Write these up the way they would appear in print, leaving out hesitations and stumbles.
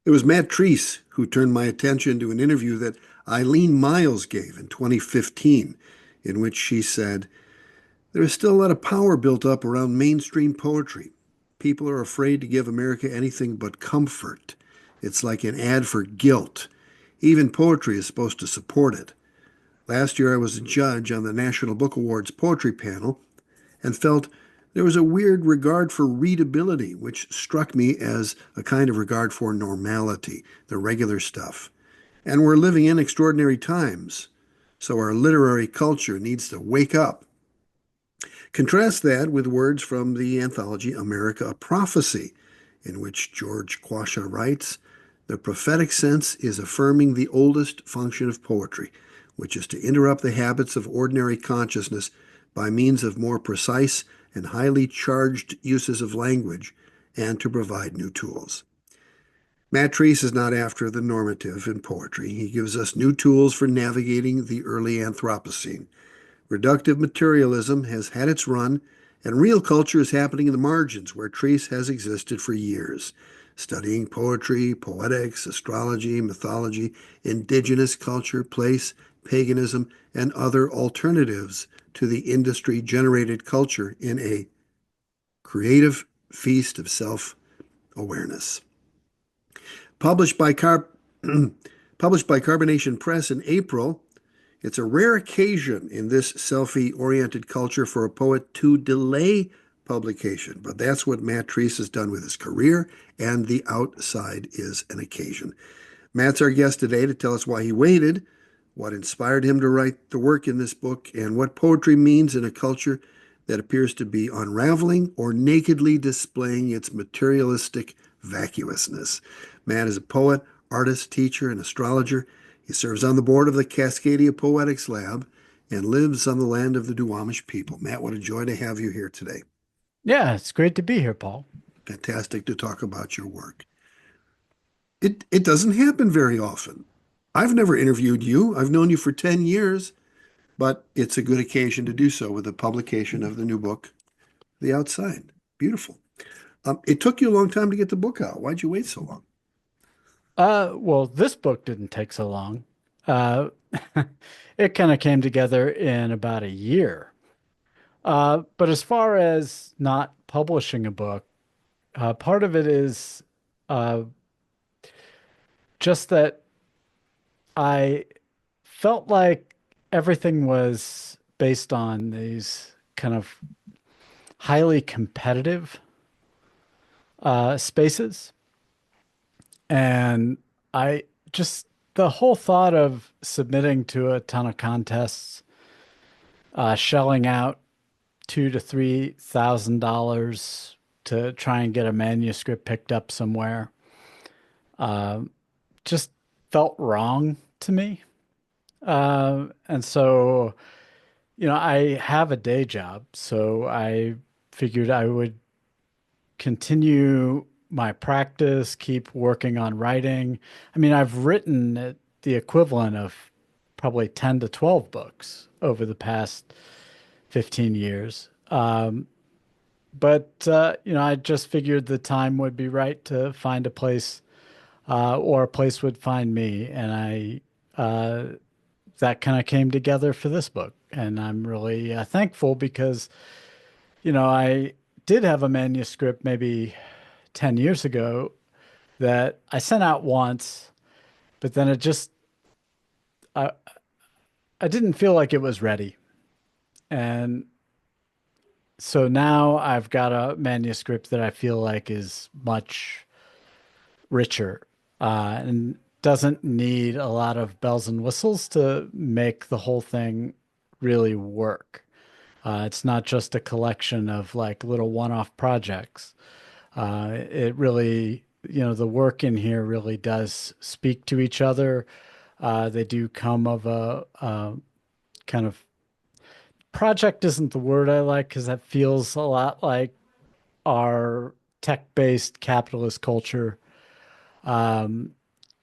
It was Matt Treese who turned my attention to an interview that Eileen Miles gave in 2015, in which she said, there is still a lot of power built up around mainstream poetry. People are afraid to give America anything but comfort. It's like an ad for guilt. Even poetry is supposed to support it. Last year, I was a judge on the National Book Awards poetry panel and felt there was a weird regard for readability, which struck me as a kind of regard for normality, the regular stuff. And we're living in extraordinary times, so our literary culture needs to wake up. Contrast that with words from the anthology America, a Prophecy, in which George Quasha writes, the prophetic sense is affirming the oldest function of poetry, which is to interrupt the habits of ordinary consciousness by means of more precise and highly charged uses of language, and to provide new tools. Matt Treese is not after the normative in poetry. He gives us new tools for navigating the early Anthropocene. Reductive materialism has had its run, and real culture is happening in the margins where Treese has existed for years, studying poetry, poetics, astrology, mythology, indigenous culture, place, paganism, and other alternatives to the industry-generated culture in a creative feast of self-awareness. Published by, Car- Published by Carbonation Press in April, it's a rare occasion in this selfie-oriented culture for a poet to delay publication, but that's what Matt Treese has done with his career, and The Outside is an occasion. Matt's our guest today to tell us why he waited, what inspired him to write the work in this book, and what poetry means in a culture that appears to be unraveling or nakedly displaying its materialistic vacuousness. Matt is a poet, artist, teacher, and astrologer. He serves on the board of the Cascadia Poetics Lab and lives on the land of the Duwamish people. Matt, what a joy to have you here today. Yeah, it's great to be here, Paul. Fantastic to talk about your work. It doesn't happen very often. I've never interviewed you. I've known you for 10 years, but it's a good occasion to do so with the publication of the new book, The Outside. Beautiful. It took you a long time to get the book out. Why'd you wait so long? Well, this book didn't take so long. Uh, it kind of came together in about a year. But as far as not publishing a book, part of it is uh, just that I felt like everything was based on these kind of highly competitive spaces. And I just, the whole thought of submitting to a ton of contests, shelling out $2,000 to $3,000 to try and get a manuscript picked up somewhere, uh, just felt wrong to me. And so, I have a day job, so I figured I would continue my practice, keep working on writing. I mean, I've written the equivalent of probably 10 to 12 books over the past 15 years. But I just figured the time would be right to find a place, or a place would find me. And that kind of came together for this book. And I'm really thankful because, I did have a manuscript maybe 10 years ago that I sent out once, but then I, I didn't feel like it was ready. And so now I've got a manuscript that I feel like is much richer, and doesn't need a lot of bells and whistles to make the whole thing really work. It's not just a collection of like little one-off projects. It really, the work in here really does speak to each other. They do come of a kind of project isn't the word I like because that feels a lot like our tech-based capitalist culture. Um,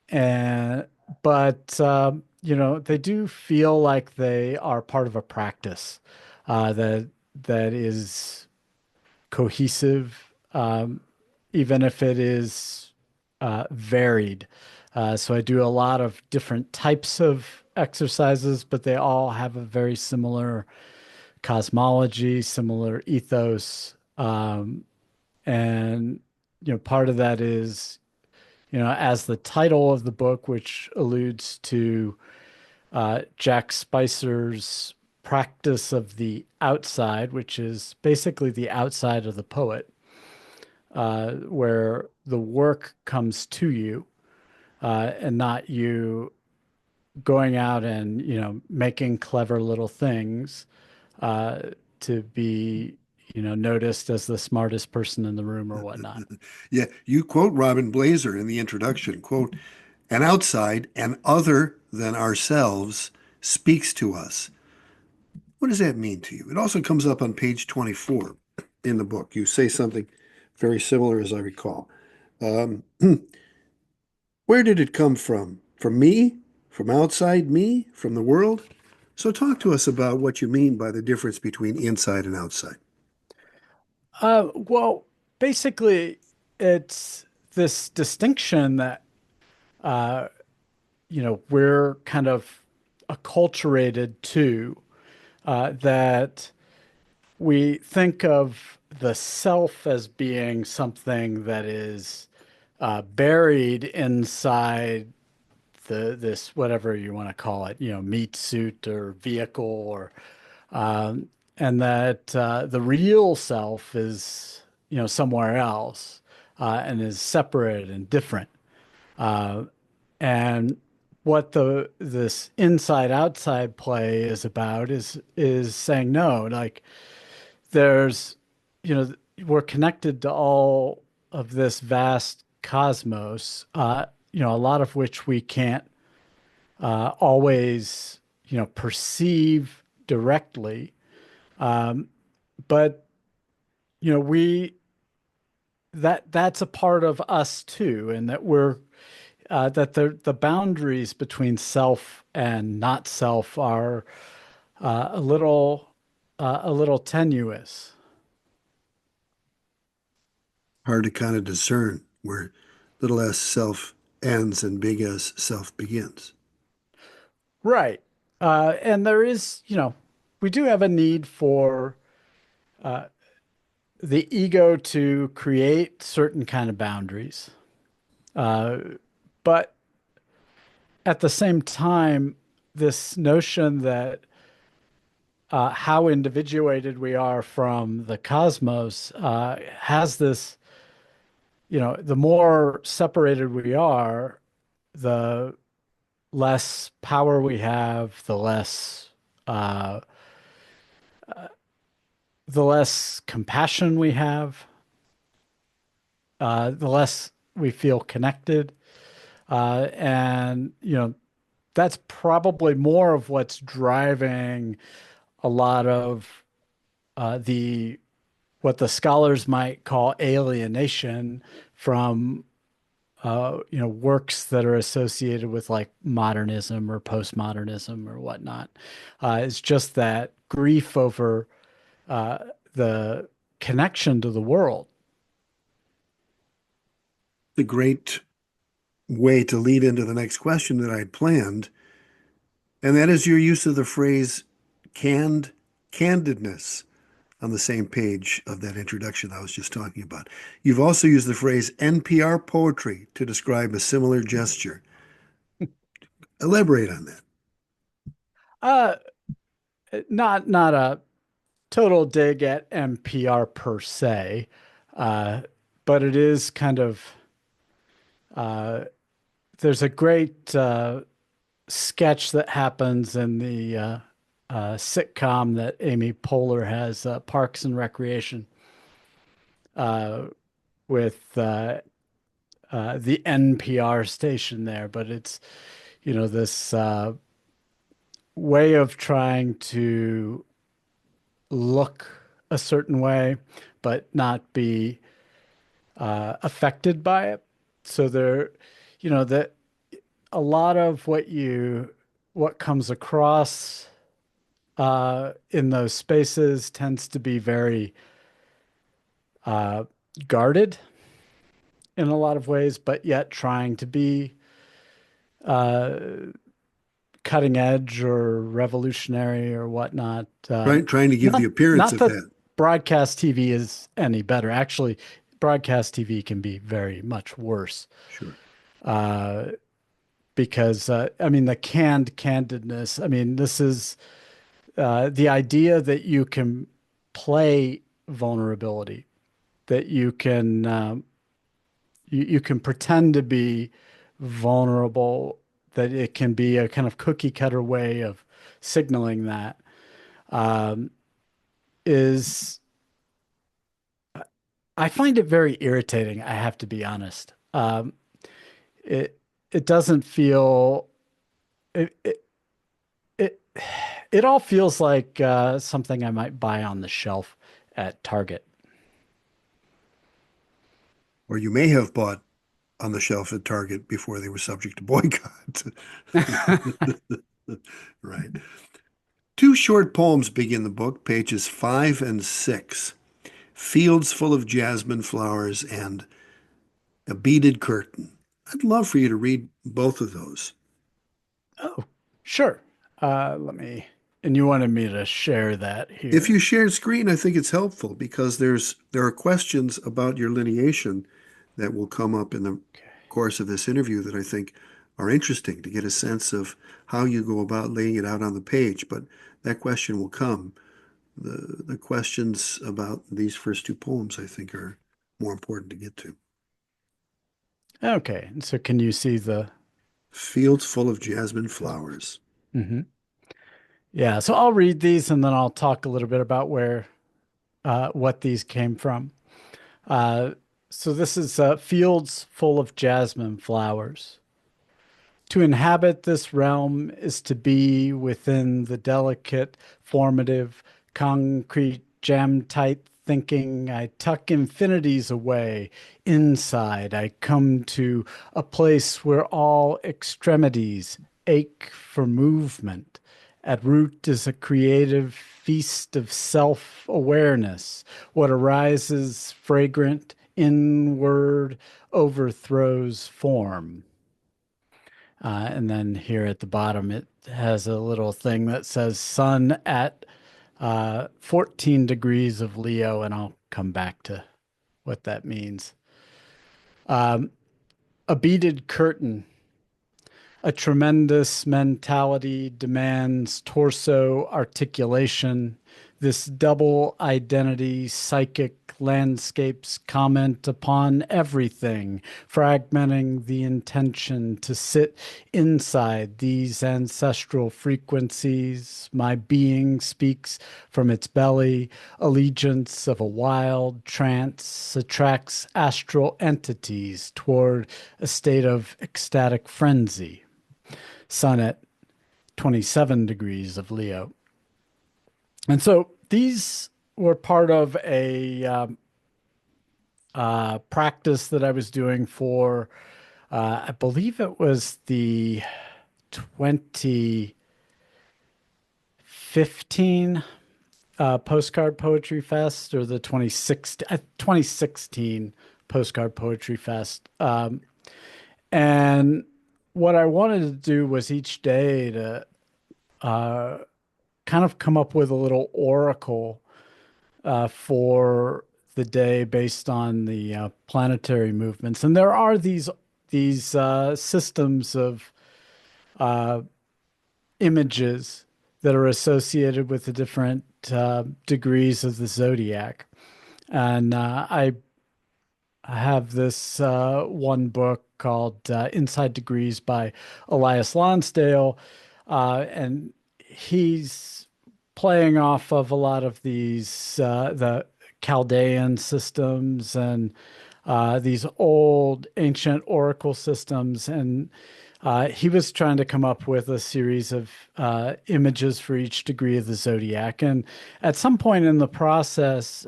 and but they do feel like they are part of a practice that is cohesive, even if it is. varied. So I do a lot of different types of exercises, but they all have a very similar cosmology, similar ethos. And, part of that is, as the title of the book, which alludes to Jack Spicer's practice of the outside, which is basically the outside of the poet, where the work comes to you and not you going out and, making clever little things uh, to be, noticed as the smartest person in the room or whatnot. Yeah, you quote Robin Blazer in the introduction, quote, "An outside and other than ourselves speaks to us." What does that mean to you? It also comes up on page 24 in the book. You say something very similar, as I recall. Um, where did it come from? From me? From outside me? From the world? So talk to us about what you mean by the difference between inside and outside. Well, basically, it's this distinction that, uh, we're kind of acculturated to, that we think of the self as being something that is buried inside this whatever you want to call it, meat suit or vehicle, or um, and that the real self is somewhere else and is separate and different. Uh, and what the this inside outside play is about is saying no, like there's, you know, we're connected to all of this vast cosmos, a lot of which we can't always, perceive directly. Um, but, we that's a part of us too, and that we're that the boundaries between self and not self are a little tenuous. Hard to kind of discern where little s self ends and big S self begins. Right. And there is, we do have a need for uh, the ego to create certain kind of boundaries. Uh, but at the same time, this notion that how individuated we are from the cosmos has this, the more separated we are, the less power we have, uh, the less compassion we have, the less we feel connected. And, that's probably more of what's driving a lot of the what the scholars might call alienation from works that are associated with like modernism or postmodernism or whatnot. It's just that grief over uh, the connection to the world. The great way to lead into the next question that I'd planned, and that is your use of the phrase canned candidness on the same page of that introduction I was just talking about. You've also used the phrase NPR poetry to describe a similar gesture. Elaborate on that. Uh, not a total dig at NPR per se, uh, but it is kind of uh, there's a great sketch that happens in the sitcom that Amy Poehler has, Parks and Recreation, uh, with the NPR station there. But it's, this way of trying to look a certain way, but not be affected by it. So there, that a lot of what comes across in those spaces tends to be very uh, guarded in a lot of ways, but yet trying to be uh, cutting edge or revolutionary or whatnot. Trying to give the appearance Not of that that. broadcast TV is any better. Actually, broadcast TV can be very much worse Sure. uh, because I mean the candidness. I mean, this is the idea that you can play vulnerability, that you can pretend to be vulnerable, that it can be a kind of cookie cutter way of signaling that um, is I find it very irritating. I have to be honest. It it doesn't feel it it it, it all feels like something I might buy on the shelf at Target. Or you may have bought on the shelf at Target before they were subject to boycott. Right. Two short poems begin the book, pages 5 and 6. Fields full of jasmine flowers and a beaded curtain. I'd love for you to read both of those. Oh, sure. Let me. And you wanted me to share that If here. you share screen, I think it's helpful because there are questions about your lineation that will come up in the Okay. course of this interview that I think are interesting to get a sense of how you go about laying it out on the page. But that question will come. The questions about these first two poems, I think, are more important to get to. Okay. So can you see the? Fields full of jasmine flowers. Mhm. Yeah. So I'll read these and then I'll talk a little bit about where what these came from. Uh, so this is fields full of jasmine flowers. To inhabit this realm is to be within the delicate, formative, concrete, jam-tight thinking. I tuck infinities away. Inside, I come to a place where all extremities ache for movement. At root is a creative feast of self-awareness. What arises fragrant, inward, overthrows form. And then here at the bottom, it has a little thing that says sun at 14 degrees of Leo, and I'll come back to what that means. Um, a beaded curtain. A tremendous mentality demands torso articulation. This double identity, psychic landscapes comment upon everything, fragmenting the intention to sit inside these ancestral frequencies. My being speaks from its belly. Allegiance of a wild trance attracts astral entities toward a state of ecstatic frenzy. Sun at 27 degrees of Leo. And so these were part of a practice that I was doing for, I believe it was the 2015 Postcard Poetry Fest or the 2016 Postcard Poetry Fest. And what I wanted to do was each day to uh, kind of come up with a little oracle for the day based on the planetary movements. And there are these systems of uh, images that are associated with the different degrees of the zodiac. And I have this one book called Inside Degrees by Elias Lonsdale, and he's playing off of a lot of these the Chaldean systems and these old ancient oracle systems, and he was trying to come up with a series of images for each degree of the zodiac. And at some point in the process,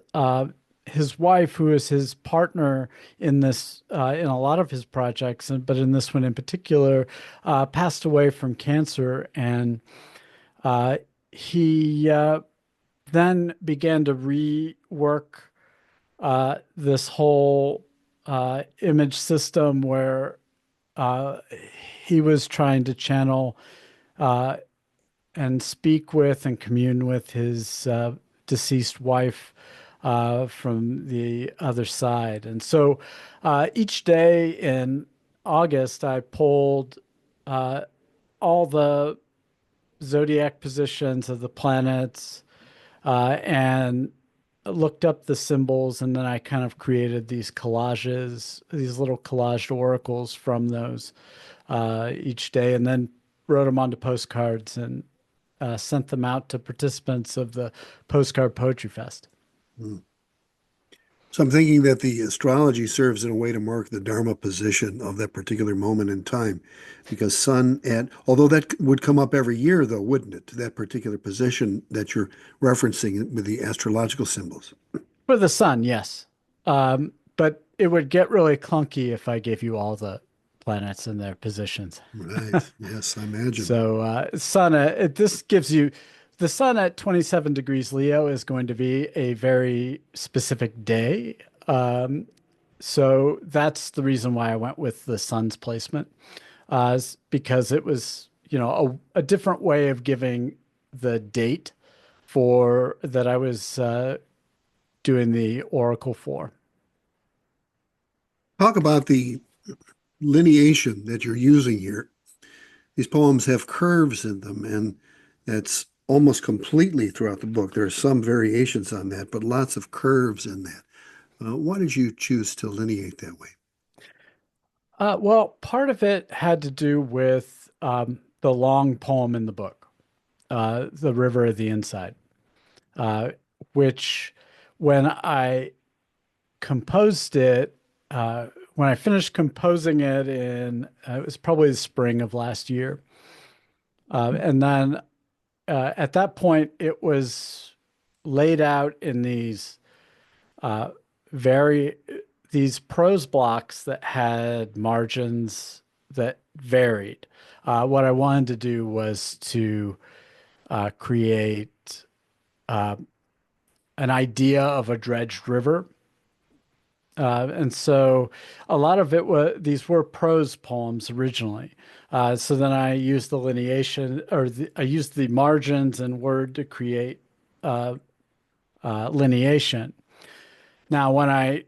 his wife, who is his partner in this, in a lot of his projects, but in this one in particular, passed away from cancer. And uh, he then began to rework this whole image system where uh, he was trying to channel uh, and speak with and commune with his deceased wife from the other side. And so each day in August, I pulled uh, all the zodiac positions of the planets and looked up the symbols, and then I kind of created these collages, these little collaged oracles from those each day, and then wrote them onto postcards and sent them out to participants of the Postcard Poetry Fest. Mm. So I'm thinking that the astrology serves in a way to mark the Dharma position of that particular moment in time, because sun and although that would come up every year, though, wouldn't it? That particular position that you're referencing with the astrological symbols. For the sun, yes. But it would get really clunky if I gave you all the planets and their positions. Right. Yes, I imagine. So, sun, this gives you the sun at 27 degrees Leo is going to be a very specific day. So that's the reason why I went with the sun's placement, because it was, a different way of giving the date for that I was doing the oracle for. Talk about the lineation that you're using here. These poems have curves in them, and that's almost completely throughout the book. There are some variations on that, but lots of curves in that. Why did you choose to lineate that way? Well, part of it had to do with the long poem in the book, The River of the Inside, uh, which when I composed it, when I finished composing it it was probably the spring of last year. And then at that point, it was laid out in uh, very these prose blocks that had margins that varied. What I wanted to do was to create uh, an idea of a dredged river. And so a lot of it was, these were prose poems originally. So then I used the lineation I used the margins and word to create uh, lineation. Now, when I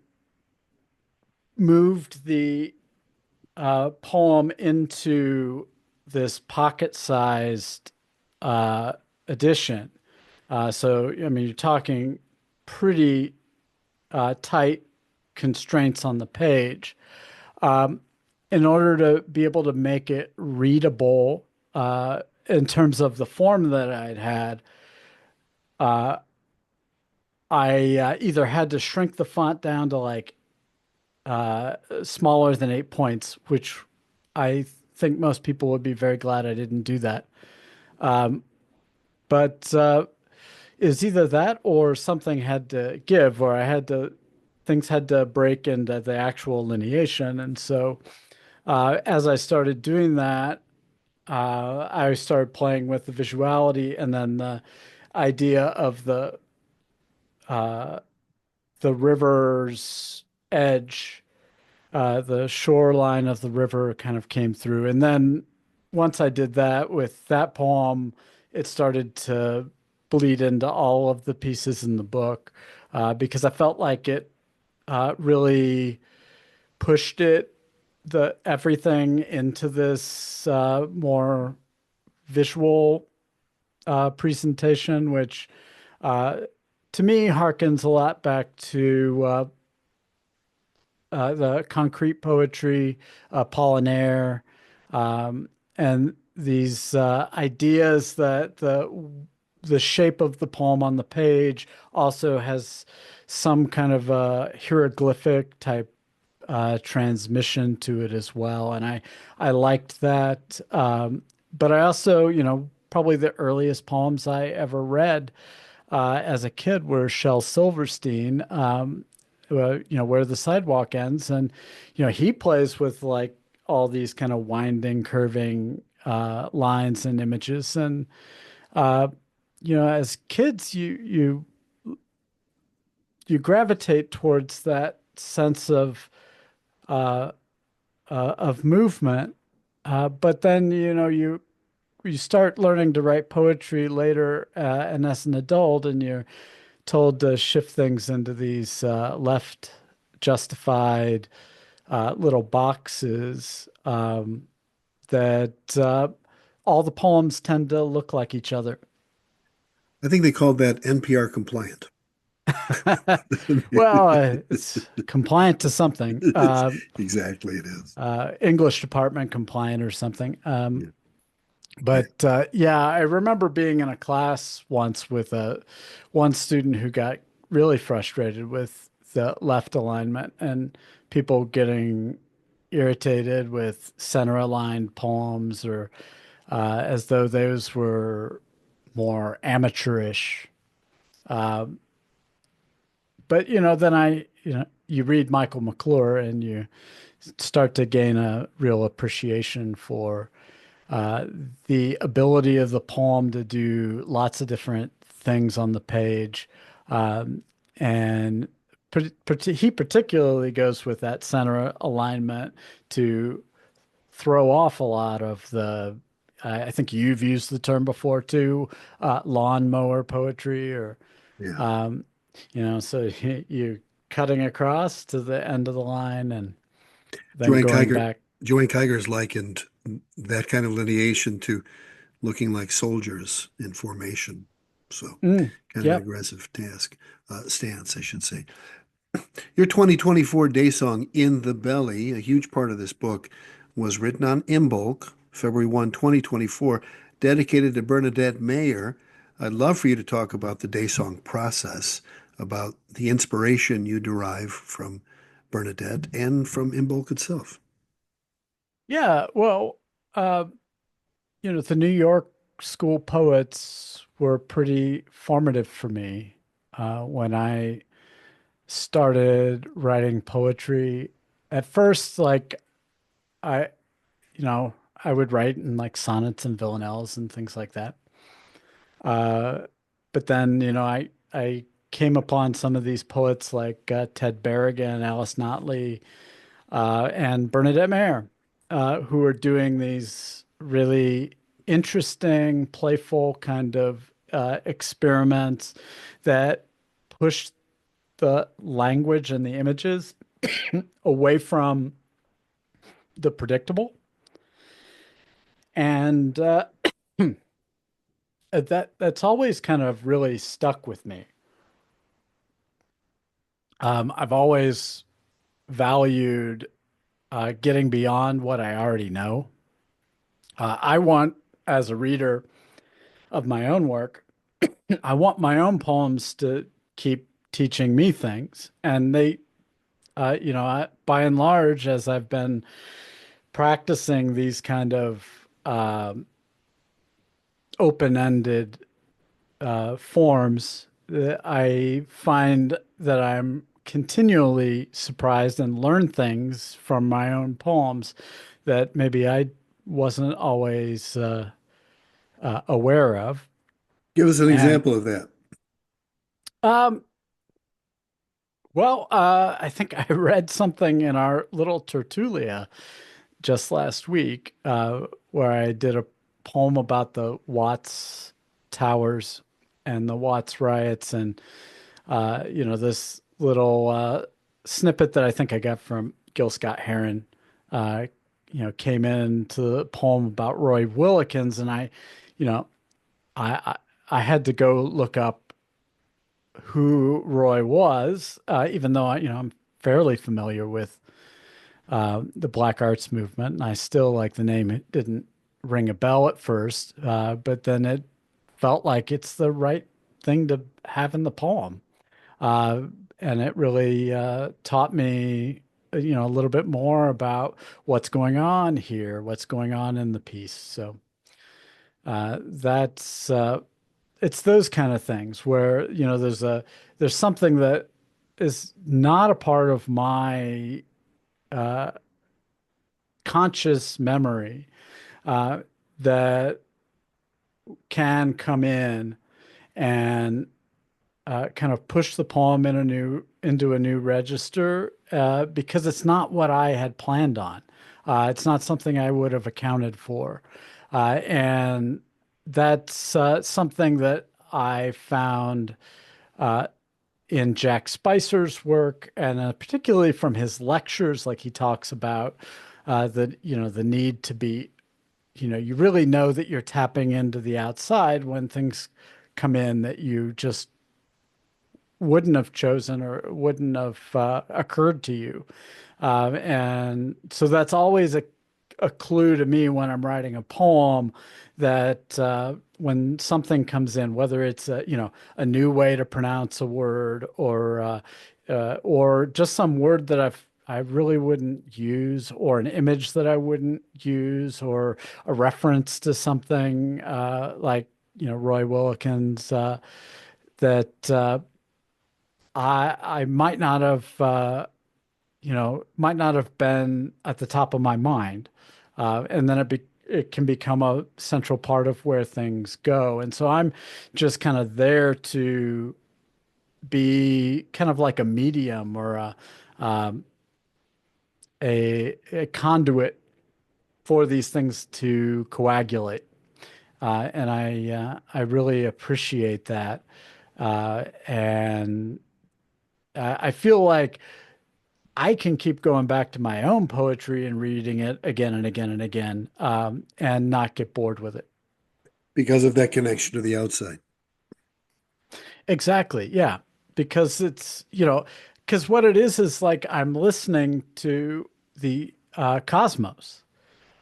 moved the poem into this pocket-sized uh, edition, so I mean, you're talking pretty tight constraints on the page. Um, in order to be able to make it readable in terms of the form that I'd had, uh, I either had to shrink the font down to like smaller than 8 points, which I think most people would be very glad I didn't do that. But is either that or something had to give, or things had to break into the actual lineation. And so as I started doing that, I started playing with the visuality and then the idea of the river's edge, the shoreline of the river kind of came through. And then once I did that with that poem, it started to bleed into all of the pieces in the book because I felt like it really pushed the everything into this more visual presentation, which uh, to me harkens a lot back to the concrete poetry, Apollinaire, and these ideas that the shape of the poem on the page also has some kind of a hieroglyphic type transmission to it as well, and I liked that. But I also, probably the earliest poems I ever read as a kid were Shel Silverstein, where the sidewalk ends, and he plays with like all these kind of winding, curving lines and images, and uh, as kids, you gravitate towards that sense of uh, of movement. But then, you start learning to write poetry later, and as an adult, and you're told to shift things into these left justified little boxes that all the poems tend to look like each other. I think they called that NPR compliant. Well, it's compliant to something, Exactly, it is. English department compliant or something. Yeah. I, But yeah, I remember being in a class once with one student who got really frustrated with the left alignment and people getting irritated with center aligned poems or as though those were more amateurish. Um, but then you read Michael McClure and you start to gain a real appreciation for uh, the ability of the poem to do lots of different things on the page. Um, and he particularly goes with that center alignment to throw off a lot of the, I think you've used the term before too, lawnmower poetry or, yeah. um, so you're cutting across to the end of the line and then Joanne going Kiger, back. Joanne Kiger's likened that kind of lineation to looking like soldiers in formation. So, Mm, kind of an yep. aggressive stance, I should say. Your 2024 day song, In the Belly, a huge part of this book, was written on Imbolc, February 1, 2024, dedicated to Bernadette Mayer. I'd love for you to talk about the day song process, about the inspiration you derive from Bernadette and from Imbolc itself. Yeah. Well, uh, the New York school poets were pretty formative for me when I started writing poetry. At first, like I, you know, I would write in like sonnets and villanelles and things like that. Uh, but then, I came upon some of these poets like Ted Berrigan, Alice Notley, and Bernadette Mayer, who are doing these really interesting, playful kind of experiments that push the language and the images away from the predictable. And that's always kind of really stuck with me. I've always valued getting beyond what I already know. I want, as a reader of my own work, I want my own poems to keep teaching me things. And by and large, as I've been practicing these kind of open-ended forms, I find that I'm continually surprised and learn things from my own poems that maybe I wasn't always aware of. Give us an And example of that. um, I think I read something in our little tertulia just last week where I did a poem about the Watts Towers and the Watts riots, and this little snippet that I think I got from Gil Scott Heron, uh, came into the poem about Roy Willikins, and you know, I, I had to go look up who Roy was, even though I'm fairly familiar with the Black Arts movement, and I still like the name. It didn't ring a bell at first, but then it felt like it's the right thing to have in the poem. Uh, and it really taught me, a little bit more about what's going on here, what's going on in the piece. So that's it's those kind of things where there's something that is not a part of my uh, conscious memory uh, that can come in and kind of push the poem into a new register because it's not what I had planned on. It's not something I would have accounted for, and that's something that I found uh, in Jack Spicer's work, and particularly from his lectures. Like he talks about the need to be, you really know that you're tapping into the outside when things come in that you just wouldn't have chosen or wouldn't have occurred to you. And so that's always a clue to me when I'm writing a poem that when something comes in, whether it's a new way to pronounce a word or just some word that I really wouldn't use, or an image that I wouldn't use, or a reference to something like Roy Wilkins that I might not have been at the top of my mind, and then it can become a central part of where things go. And so I'm just kind of there to be kind of like a medium or um, a conduit for these things to coagulate. And I really appreciate that. And I feel like I can keep going back to my own poetry and reading it again and again and again, and not get bored with it. Because of that connection to the outside. Exactly. Yeah. Because because what it is like I'm listening to the cosmos.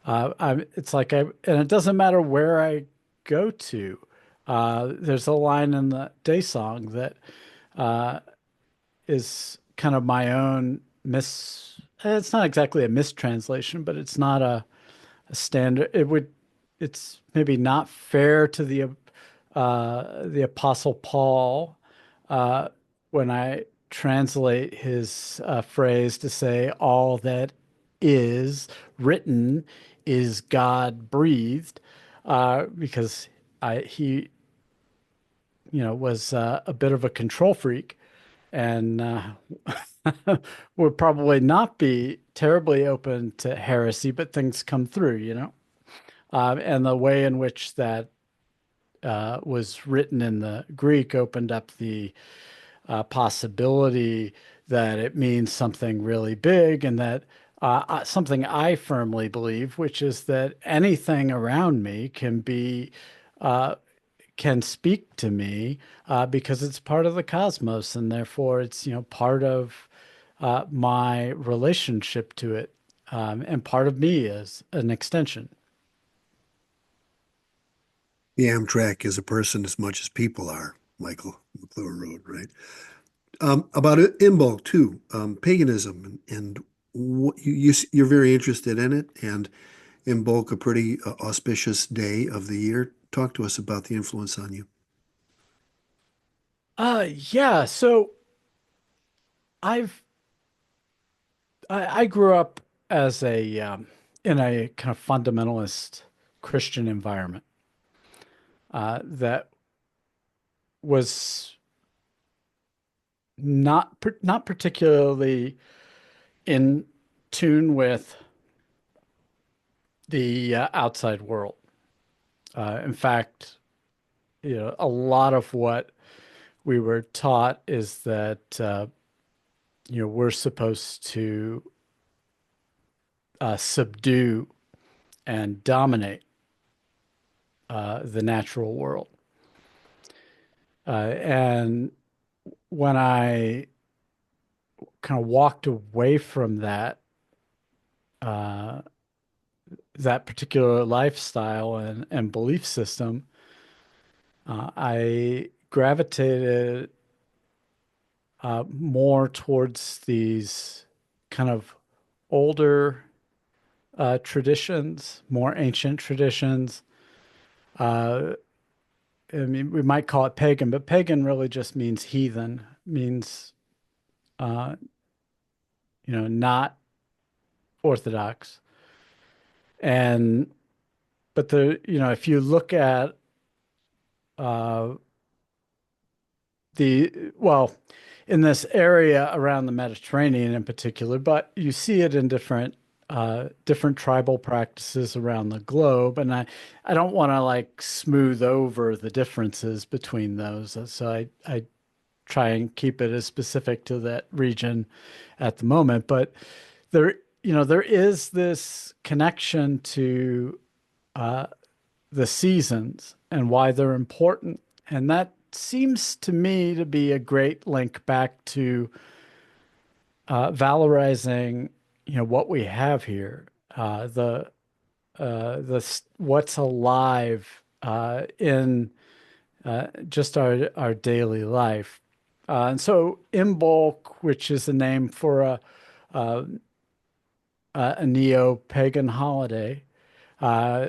It's like and it doesn't matter where I go to. There's a line in the day song that uh, is kind of my own it's not exactly a mistranslation, but it's not a standard. It's maybe not fair to the Apostle Paul uh, when I translate his phrase to say all that is written is God breathed, because he was a bit of a control freak and would probably not be terribly open to heresy, but things come through. And the way in which that was written in the Greek opened up the possibility that it means something really big, and that something I firmly believe, which is that anything around me uh, can speak to me because it's part of the cosmos, and therefore it's part of my relationship to it, and part of me as an extension. The Amtrak is a person as much as people are, Michael McClure wrote, right? About Imbolc too, paganism, and what you're very interested in it, and Imbolc, a pretty auspicious day of the year. Talk to us about the influence on you. Yeah, so I've I grew up as a in a kind of fundamentalist Christian environment that was not particularly in tune with the outside world. In fact, a lot of what we were taught is that we're supposed to subdue and dominate the natural world. And when I kind of walked away from uh, that particular lifestyle and belief system, I gravitated more towards these kind of older traditions, more ancient traditions. Uh, I mean, we might call it pagan, but pagan really just means heathen, means uh, not orthodox. And but if you look at uh, well, in this area around the Mediterranean in particular, but you see it in different tribal practices around the globe. And I don't want to like smooth over the differences between those. So I try and keep it as specific to that region at the moment. But there, there is this connection to uh, the seasons and why they're important. And that seems to me to be a great link back to valorizing, what we have here, what's alive in just our daily life. And so Imbolc, which is a name for a, a neo-pagan holiday,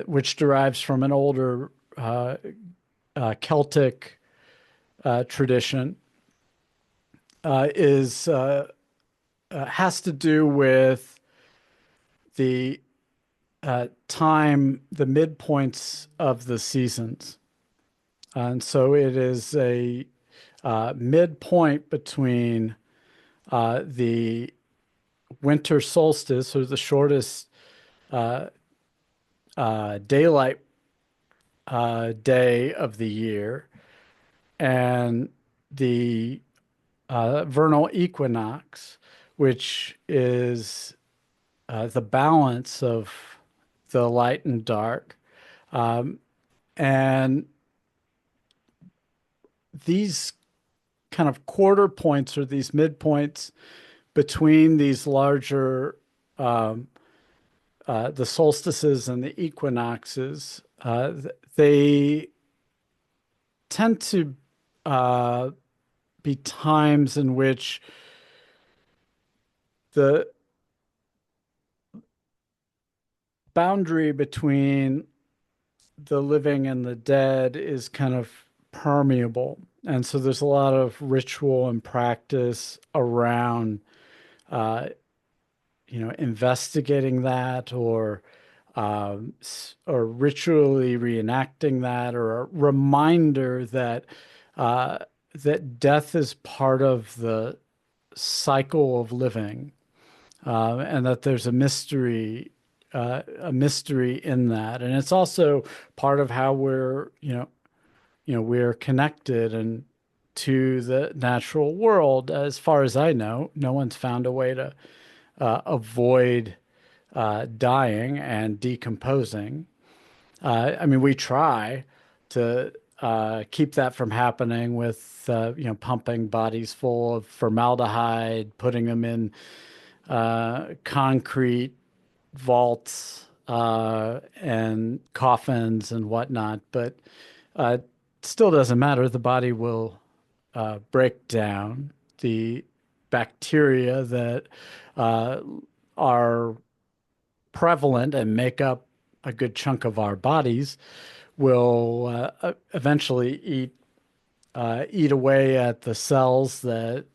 which derives from an older Celtic tradition, is has to do with the the midpoints of the seasons. And so it is a midpoint between the winter solstice, or the shortest uh, daylight day of the year, and the vernal equinox, which is the balance of the light and dark. Um, and these kind of quarter points, or these midpoints between these larger, um, the solstices and the equinoxes, they tend to uh, be times in which the boundary between the living and the dead is kind of permeable. And so there's a lot of ritual and practice around, uh, investigating that, or ritually reenacting that, or a reminder that uh, that death is part of the cycle of living, and that there's a mystery in that, and it's also part of how we're connected and to the natural world. As far as I know, no one's found a way to avoid dying and decomposing. I mean, we try to keep that from happening with, pumping bodies full of formaldehyde, putting them in concrete vaults and coffins and whatnot. But it still doesn't matter. The body will break down. The bacteria that uh, are prevalent and make up a good chunk of our bodies will eventually eat away at the cells that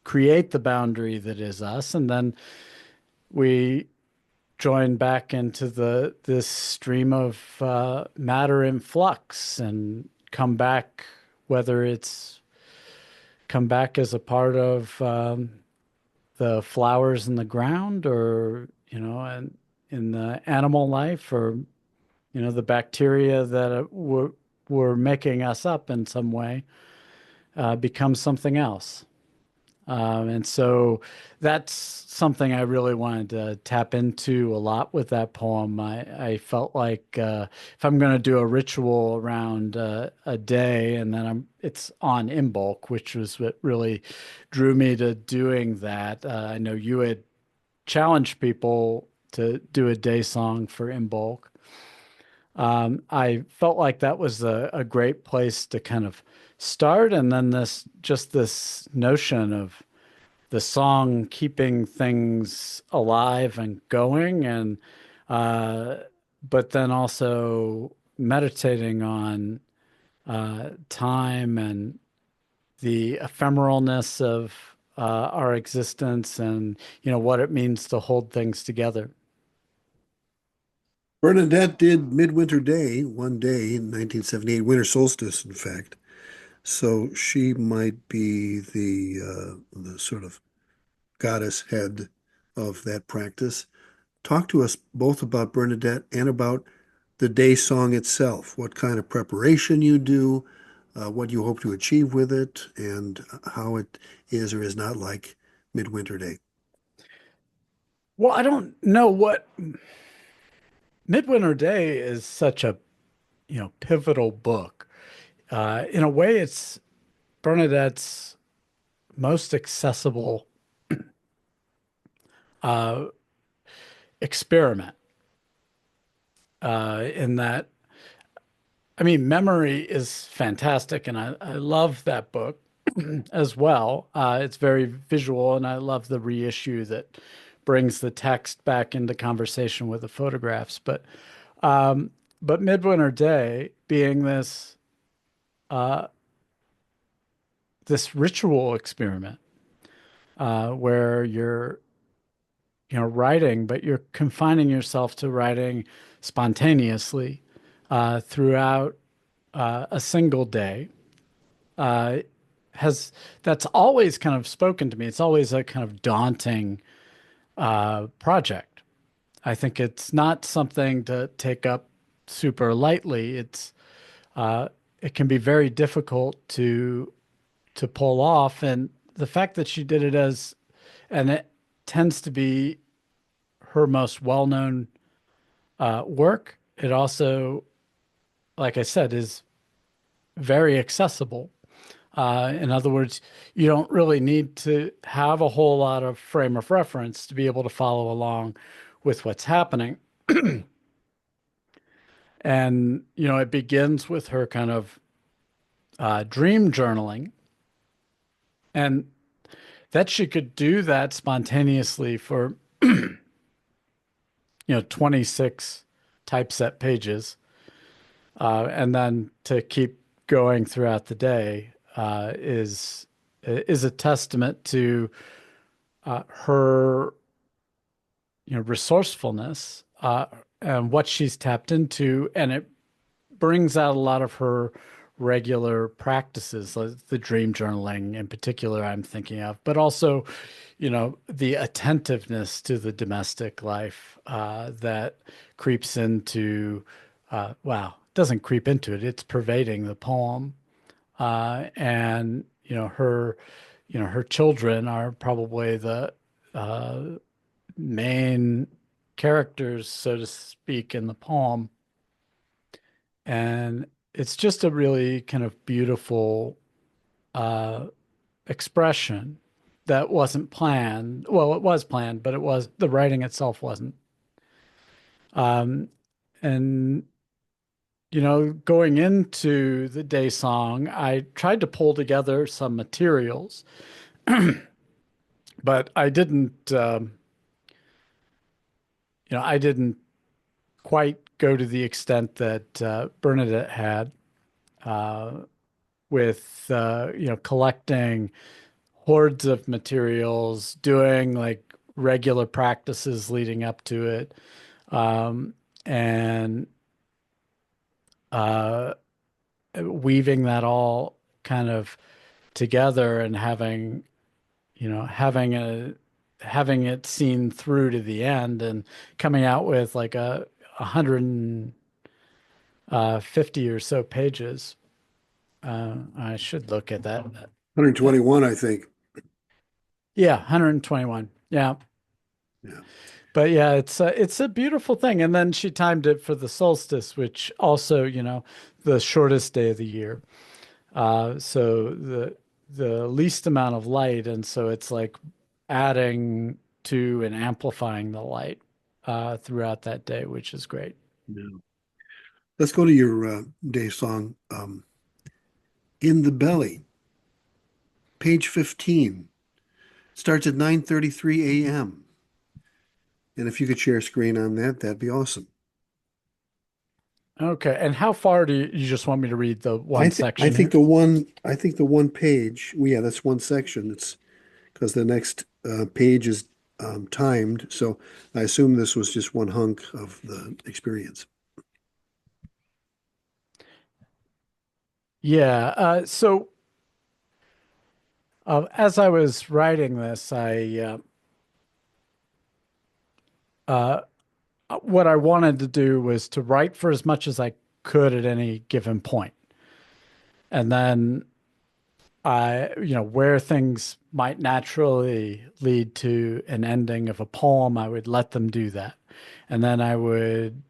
create the boundary that is us, and then we join back into the this stream of matter in flux, and whether it's come back as a part of the flowers in the ground, or and in the animal life, or the bacteria that were making us up in some way, becomes something else. And so that's something I really wanted to tap into a lot with that poem. I felt like if I'm going to do a ritual around a day, and then it's on Imbolc, which was what really drew me to doing that. I know you had challenged people to do a day song for Imbolc. I felt like that was a great place to kind of start, and then this notion of the song keeping things alive and going, and uh, but then also meditating on time and the ephemeralness of our existence, and what it means to hold things together. Bernadette did Midwinter Day one day in 1978, winter solstice, in fact. So she might be the sort of goddess head of that practice. Talk to us both about Bernadette and about the day song itself, what kind of preparation you do, what you hope to achieve with it, and how it is or is not like Midwinter Day. Well, I don't know what Midwinter Day is such a, pivotal book. In a way, it's Bernadette's most accessible uh, experiment in that, I mean, memory is fantastic, and I love that book as well. It's very visual, and I love the reissue that brings the text back into conversation with the photographs. Um, but Midwinter Day being uh, this ritual experiment where you're writing, but you're confining yourself to writing spontaneously throughout a single day uh, has that's always kind of spoken to me. It's always a kind of daunting project. I think it's not something to take up super lightly. Uh, it can be very difficult to pull off, and the fact that she did it and it tends to be her most well-known work. It also, like I said, is very accessible. In other words, you don't really need to have a whole lot of frame of reference to be able to follow along with what's happening. And, it begins with her kind of dream journaling, and that she could do that spontaneously for, 26 typeset pages, and then to keep going throughout the day is a testament to her resourcefulness and what she's tapped into, and it brings out a lot of her regular practices, like the dream journaling in particular, I'm thinking of, but also, the attentiveness to the domestic life that creeps into, wow, doesn't creep into it, it's pervading the poem. And, her children are probably the uh, main characters, so to speak, in the poem. And it's just a really kind of beautiful uh, expression that wasn't planned. Well, it was planned, but the writing itself wasn't. Um, and, going into the day song, I tried to pull together some materials, but I didn't quite go to the extent that Bernadette had uh, with, collecting hordes of materials, doing like regular practices leading up to it, um, and uh, weaving that all kind of together and having it seen through to the end and coming out with like a 150 or so pages. I should look at that. 121, I think. Yeah, 121. Yeah. Yeah. But yeah, it's a beautiful thing. And then she timed it for the solstice, which also, the shortest day of the year. So the least amount of light, and so it's like adding to and amplifying the light throughout that day, which is great. Yeah. Let's go to your day song, In the Belly, page 15. Starts at 9:33 a.m. And if you could share a screen on that, that'd be awesome. Okay. And how far do you just want me to read the I one think I section think here? the one page. Well, yeah, that's one section. It's because the next page is timed. So I assume this was just one hunk of the experience. Yeah. As I was writing this, uh, what I wanted to do was to write for as much as I could at any given point, and then where things might naturally lead to an ending of a poem, I would let them do that, and then I would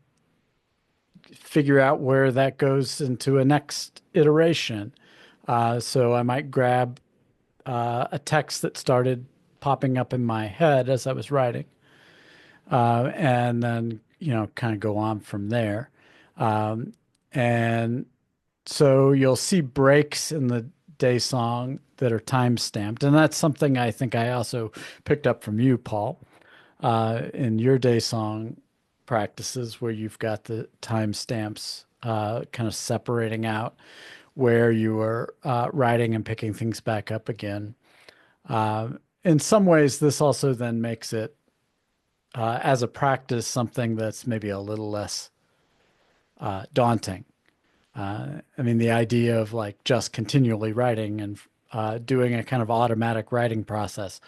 figure out where that goes into a next iteration. So I might grab a text that started popping up in my head as I was writing, and then kind of go on from there. Um, and so you'll see breaks in the day song that are time stamped, and that's something I think I also picked up from you, Paul, in your day song practices where you've got the time stamps kind of separating out where you are writing and picking things back up again. In some ways, this also then makes it, as a practice, something that's maybe a little less daunting. I mean, the idea of like just continually writing and doing a kind of automatic writing process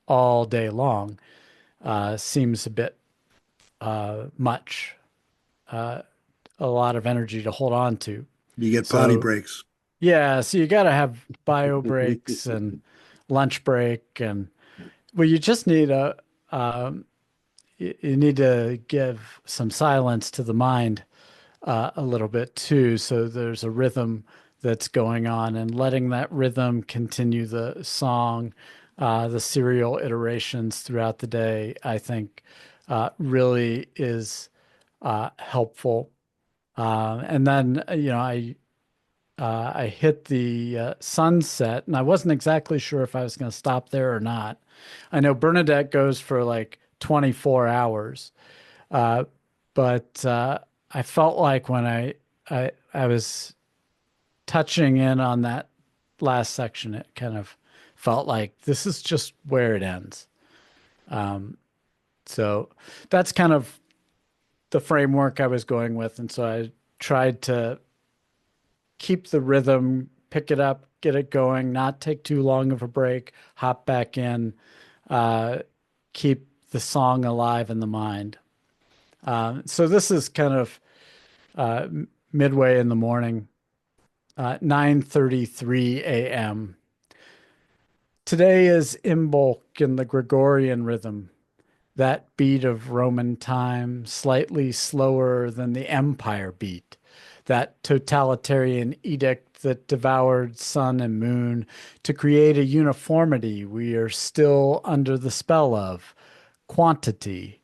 all day long seems a bit much, uh, a lot of energy to hold on to. You get potty So, breaks. yeah, so you got to have bio breaks and lunch break, and well, you just need you need to give some silence to the mind a little bit too. So there's a rhythm that's going on, and letting that rhythm continue the song, the serial iterations throughout the day, I think really is helpful. And then, I hit the sunset, and I wasn't exactly sure if I was going to stop there or not. I know Bernadette goes for like 24 hours, uh, but I felt like when I was touching in on that last section, it kind of felt like this is just where it ends. Um, so that's kind of the framework I was going with, and so I tried to keep the rhythm, pick it up, get it going, not take too long of a break, hop back in, uh, keep the song alive in the mind. So this is kind of uh, midway in the morning, 9:33 a.m. Today is Imbolc in the Gregorian rhythm, that beat of Roman time, slightly slower than the empire beat, that totalitarian edict that devoured sun and moon to create a uniformity we are still under the spell of, quantity.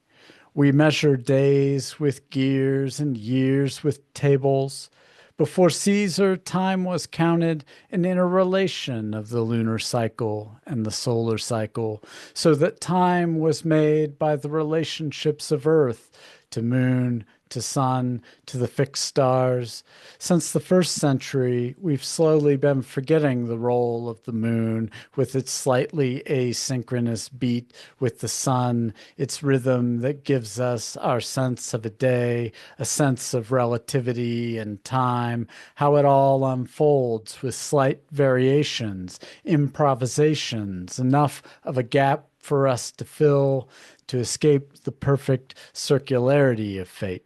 We measure days with gears and years with tables. Before Caesar, time was counted an interrelation of the lunar cycle and the solar cycle, so that time was made by the relationships of Earth to moon, to sun, to the fixed stars. Since the first century, we've slowly been forgetting the role of the moon with its slightly asynchronous beat with the sun, its rhythm that gives us our sense of a day, a sense of relativity and time, how it all unfolds with slight variations, improvisations, enough of a gap for us to fill to escape the perfect circularity of fate.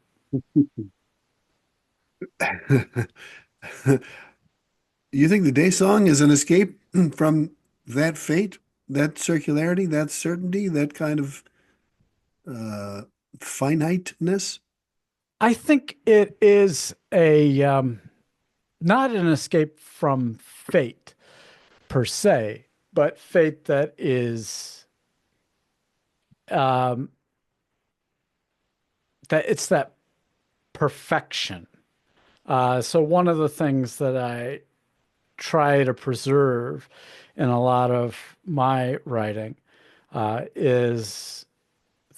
You think the day song is an escape from that fate, that circularity, that certainty, that kind of uh, finiteness? I think it is a not an escape from fate per se, but fate that is um, that it's that perfection. So one of the things that I try to preserve in a lot of my writing is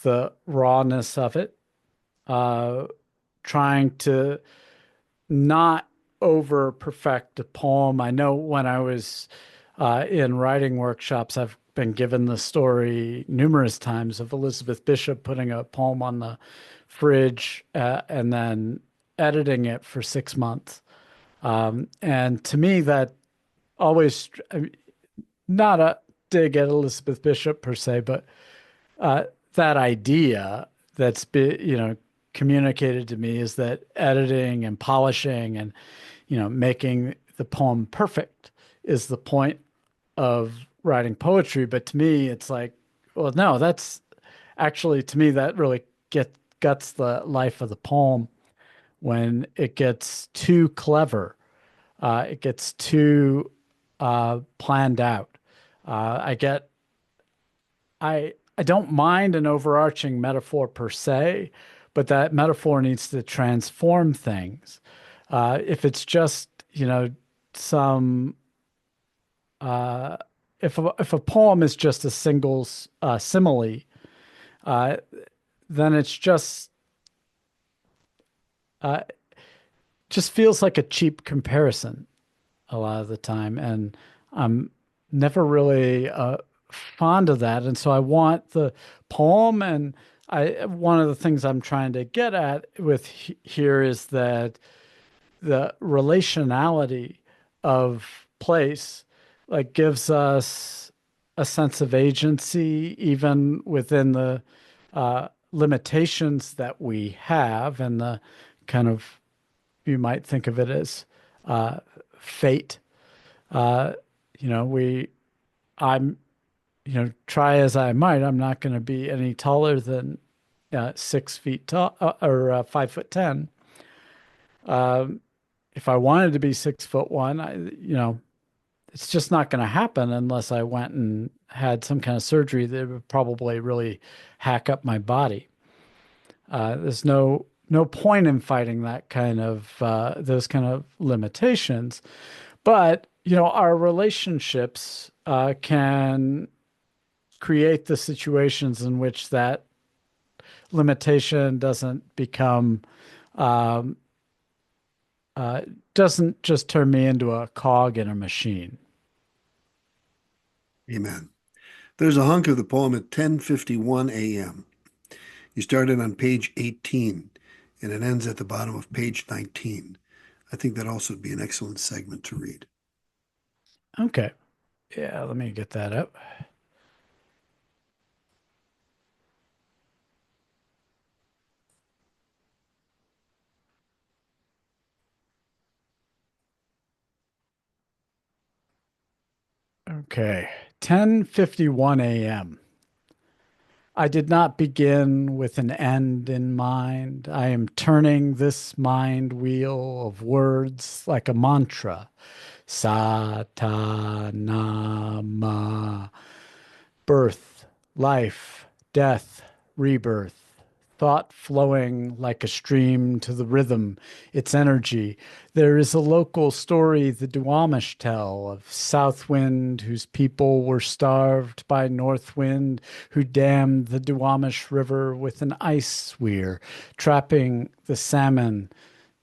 the rawness of it, uh, trying to not over perfect a poem. I know when I was in writing workshops, I've been given the story numerous times of Elizabeth Bishop putting a poem on the fridge and then editing it for 6 months And to me, that always, I mean, not a dig at Elizabeth Bishop per se, but uh, that idea that's been, communicated to me is that editing and polishing and, making the poem perfect is the point of writing poetry. But to me, it's like, well, no, that's actually, to me, that really guts the life of the poem when it gets too clever. It gets too planned out. I get I don't mind an overarching metaphor per se, but that metaphor needs to transform things. If it's just, some uh, if a poem is just a single simile, uh, then it's uh, just feels like a cheap comparison a lot of the time, and I'm never really fond of that. And so I want the poem, and I one of the things I'm trying to get at with here is that the relationality of place like gives us a sense of agency even within the limitations that we have and the kind of you might think of it as uh, fate. Uh, we I'm try as I might, I'm not going to be any taller than 6 feet tall or 5'10". Um, if I wanted to be 6'1", it's just not going to happen unless I went and had some kind of surgery that would probably really hack up my body. There's no point in fighting that kind of those kind of limitations. But our relationships can create the situations in which that limitation um, uh, doesn't just turn me into a cog in a machine. Amen. There's a hunk of the poem at 10:51 a.m. You started on page 18 and it ends at the bottom of page 19. I think that also would be an excellent segment to read. Okay. Yeah, let me get that up. Okay. 10:51 a.m. I did not begin with an end in mind. I am turning this mind wheel of words like a mantra. Sa ta na ma. Birth, life, death, rebirth. Thought flowing like a stream to the rhythm, its energy. There is a local story the Duwamish tell of Southwind, whose people were starved by Northwind, who dammed the Duwamish River with an ice weir, trapping the salmon.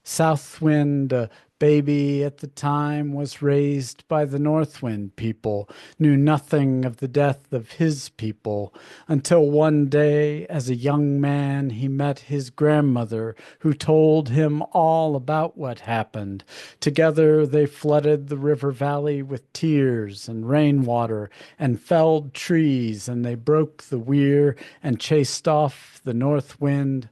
Southwind, a baby at the time, was raised by the Northwind people, knew nothing of the death of his people, until one day, as a young man, he met his grandmother, who told him all about what happened. Together they flooded the river valley with tears and rainwater and felled trees, and they broke the weir and chased off the north wind.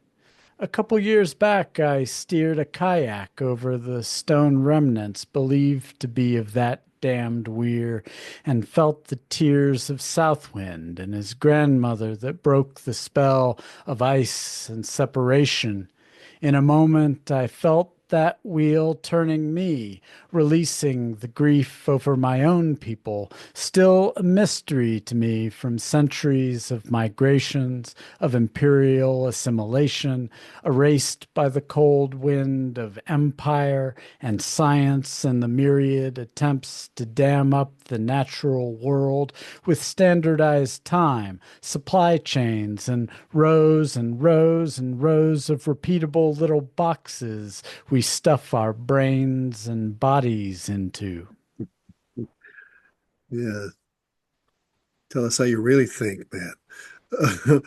A couple years back, I steered a kayak over the stone remnants believed to be of that damned weir and felt the tears of Southwind and his grandmother that broke the spell of ice and separation. In a moment, I felt that wheel turning me, releasing the grief over my own people, still a mystery to me from centuries of migrations, of imperial assimilation, erased by the cold wind of empire and science and the myriad attempts to dam up the natural world with standardized time, supply chains, and rows and rows of repeatable little boxes we stuff our brains and bodies into. Yeah, tell us how you really think, Matt.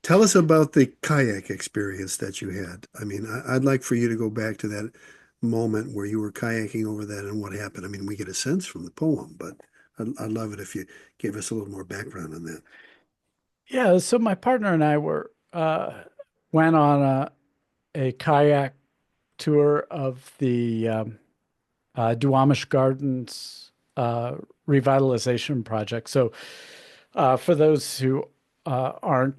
Tell us about the kayak experience that you had. I mean, I'd like for you to go back to that moment where you were kayaking over that and what happened? I mean, we get a sense from the poem, but I'd love it if you gave us a little more background on that. Yeah, so my partner and I went on a kayak tour of the Duwamish Gardens revitalization project. So, for those who aren't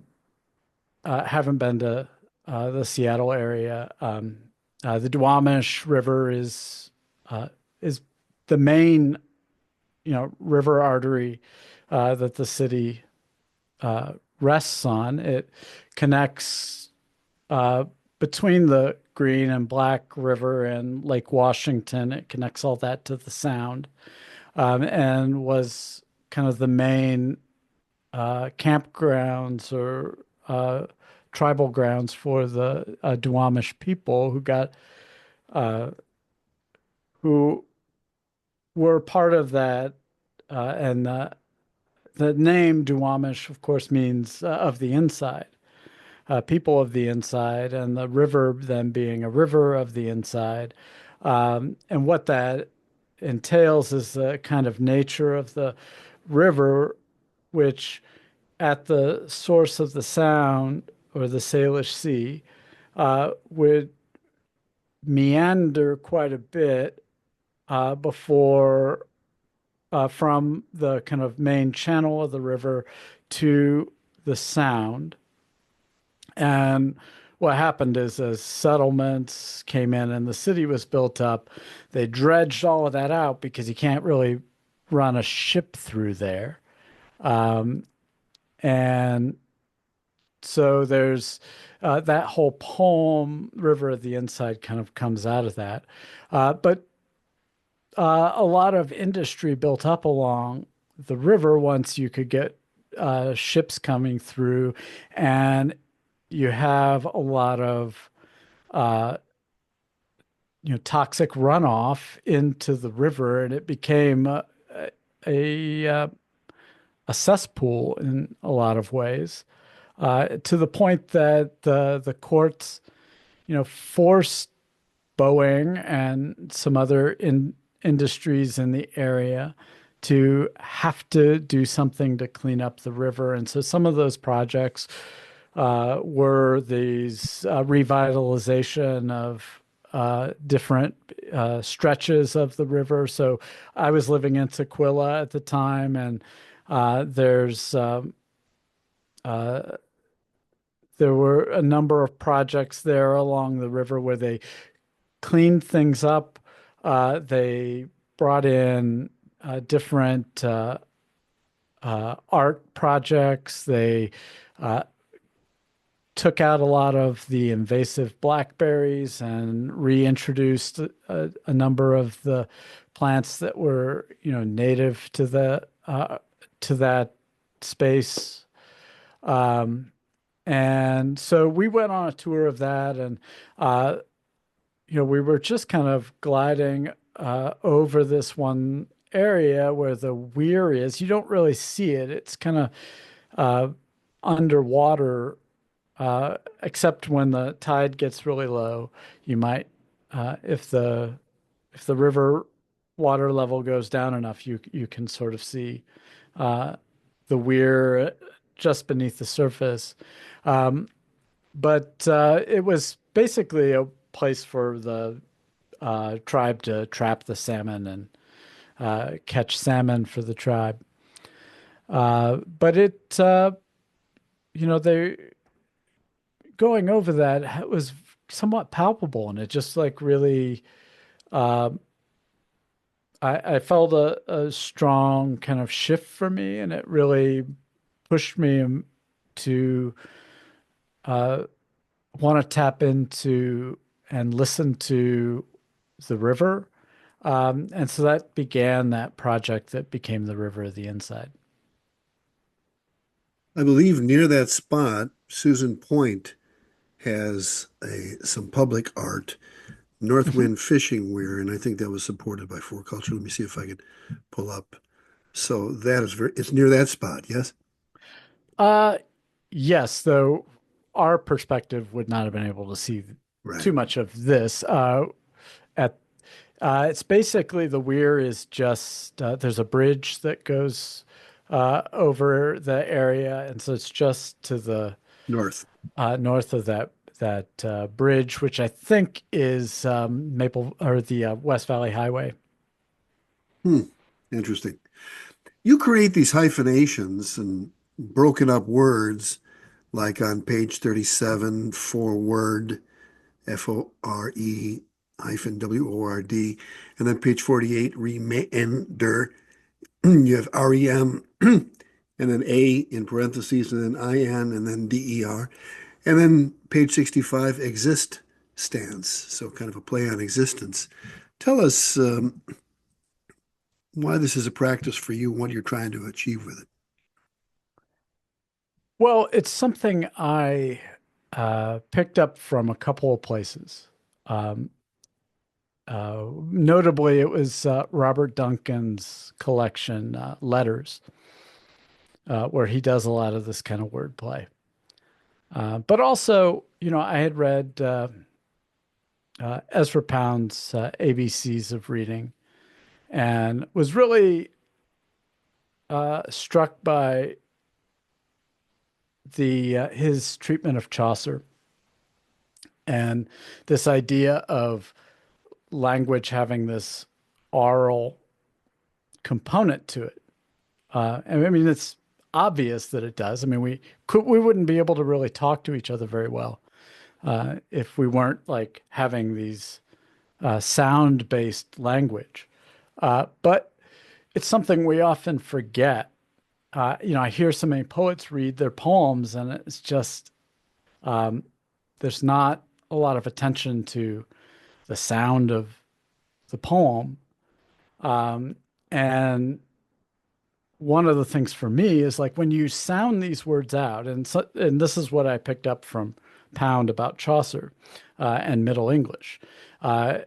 haven't been to the Seattle area, the Duwamish River uh, is the main, river artery that the city rests on. It connects uh, between the Green and Black River and Lake Washington. It connects all that to the Sound, and was kind of the main campgrounds or tribal grounds for the Duwamish people uh, who were part of that. And the name Duwamish, of course, means of the inside, people of the inside, and the river then being a river of the inside. And what that entails is the kind of nature of the river, which at the source of the Sound or the Salish Sea would meander quite a bit before from the kind of main channel of the river to the Sound. And what happened is, as settlements came in and the city was built up, they dredged all of that out because you can't really run a ship through there. Um, and so there's that whole poem, River of the Inside, kind of comes out of that. But a lot of industry built up along the river once you could get ships coming through, and you have a lot of uh, toxic runoff into the river, and it became a, uh, a cesspool in a lot of ways, to the point that the courts, forced Boeing and some other industries in the area to have to do something to clean up the river. And so some of those projects were these revitalization of different stretches of the river. So I was living in Sequilla at the time, and there's uh, there were a number of projects there along the river where they cleaned things up. They brought in different art projects. They uh, took out a lot of the invasive blackberries and reintroduced a number of the plants that were, native to that space. Um, and so we went on a tour of that, and uh, we were just kind of gliding over this one area where the weir is. You don't really see it. It's kind of uh, underwater, except when the tide gets really low. You might, if the river water level goes down enough, you can sort of see uh, the weir just beneath the surface. Um, but it was basically a place for the tribe to trap the salmon and catch salmon for the tribe. But they going over that was somewhat palpable, and it just like really, uh, I felt a strong kind of shift for me, and it really pushed me to uh, want to tap into and listen to the river. And so that began that project that became the River of the Inside. I believe near that spot, Susan Point has some public art, Mhm. Northwind Fishing Weir, and I think that was supported by Four Culture. Let me see if I could pull up. So that is it's near that spot, yes? Uh, yes, though our perspective would not have been able to see too Right. much of this. at it's basically the weir is just there's a bridge that goes over the area, and so it's just to the North. north of that bridge, which I think is Maple or the West Valley Highway. Hmm. Interesting. You create these hyphenations and broken up words, like on page 37, forward, FORE hyphen WORD, and then page 48, remainder. You have REM and then A in parentheses, and then IN, and then DER. And then page 65, exist stance. So kind of a play on existence. Tell us why this is a practice for you, and what you're trying to achieve with it. Well, it's something I picked up from a couple of places. Um, Notably, it was Robert Duncan's collection, Letters, where he does a lot of this kind of wordplay. But also, I had read Ezra Pound's ABCs of Reading and was really struck by the his treatment of Chaucer and this idea of language having this oral component to it. And I mean, it's obvious that it does. I mean, we wouldn't be able to really talk to each other very well if we weren't like having these sound-based language. But it's something we often forget. I hear so many poets read their poems, and it's just there's not a lot of attention to the sound of the poem. Um, and one of the things for me is like when you sound these words out, and this is what I picked up from Pound about Chaucer and Middle English. Uh,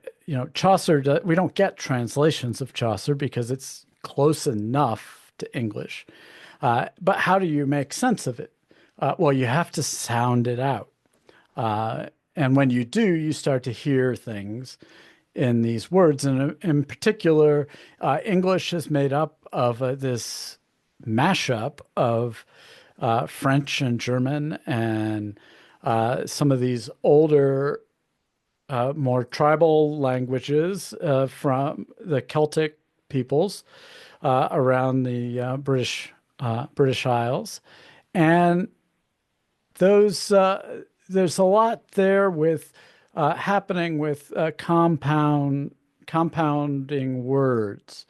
Chaucer, we don't get translations of Chaucer because it's close enough to English. But how do you make sense of it? Well, you have to sound it out. And when you do, you start to hear things in these words. And in particular, English is made up of this mashup of French and German and some of these older, more tribal languages from the Celtic peoples around the British Isles. And those there's a lot there with happening with compounding words,